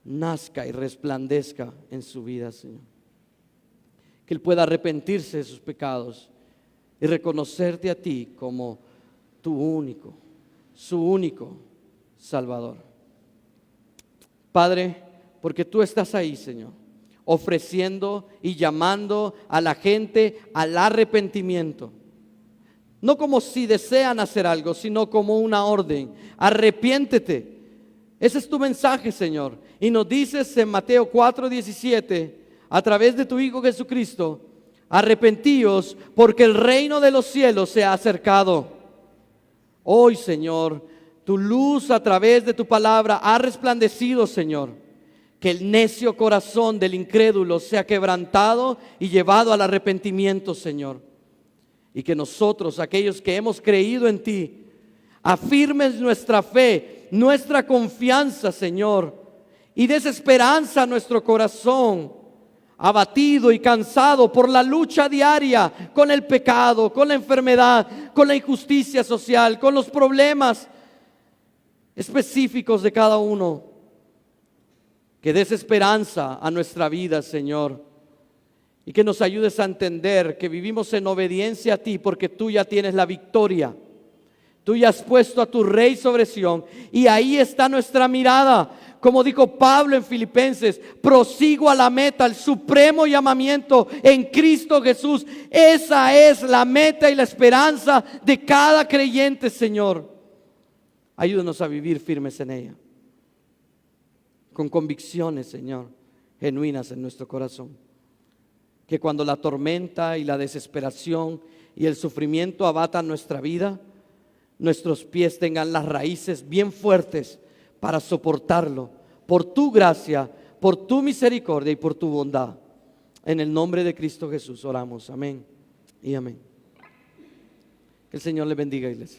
nazca y resplandezca en su vida, Señor. Que Él pueda arrepentirse de sus pecados y reconocerte a ti como tu único, su único Salvador. Padre, porque tú estás ahí, Señor, ofreciendo y llamando a la gente al arrepentimiento. No como si desean hacer algo, sino como una orden. Arrepiéntete. Ese es tu mensaje, Señor. Y nos dices en Mateo 4:17, a través de tu Hijo Jesucristo, arrepentíos porque el reino de los cielos se ha acercado. Hoy, Señor, tu luz a través de tu palabra ha resplandecido, Señor. Que el necio corazón del incrédulo sea quebrantado y llevado al arrepentimiento, Señor. Y que nosotros, aquellos que hemos creído en ti, afirmes nuestra fe, nuestra confianza, Señor, y des esperanza a nuestro corazón, abatido y cansado por la lucha diaria con el pecado, con la enfermedad, con la injusticia social, con los problemas específicos de cada uno. Que des esperanza a nuestra vida, Señor. Y que nos ayudes a entender que vivimos en obediencia a ti porque tú ya tienes la victoria. Tú ya has puesto a tu Rey sobre Sión y ahí está nuestra mirada. Como dijo Pablo en Filipenses, prosigo a la meta, el supremo llamamiento en Cristo Jesús. Esa es la meta y la esperanza de cada creyente, Señor. Ayúdanos a vivir firmes en ella, con convicciones, Señor, genuinas en nuestro corazón. Que cuando la tormenta y la desesperación y el sufrimiento abatan nuestra vida, nuestros pies tengan las raíces bien fuertes para soportarlo. Por tu gracia, por tu misericordia y por tu bondad. En el nombre de Cristo Jesús oramos. Amén y amén. Que el Señor le bendiga, iglesia.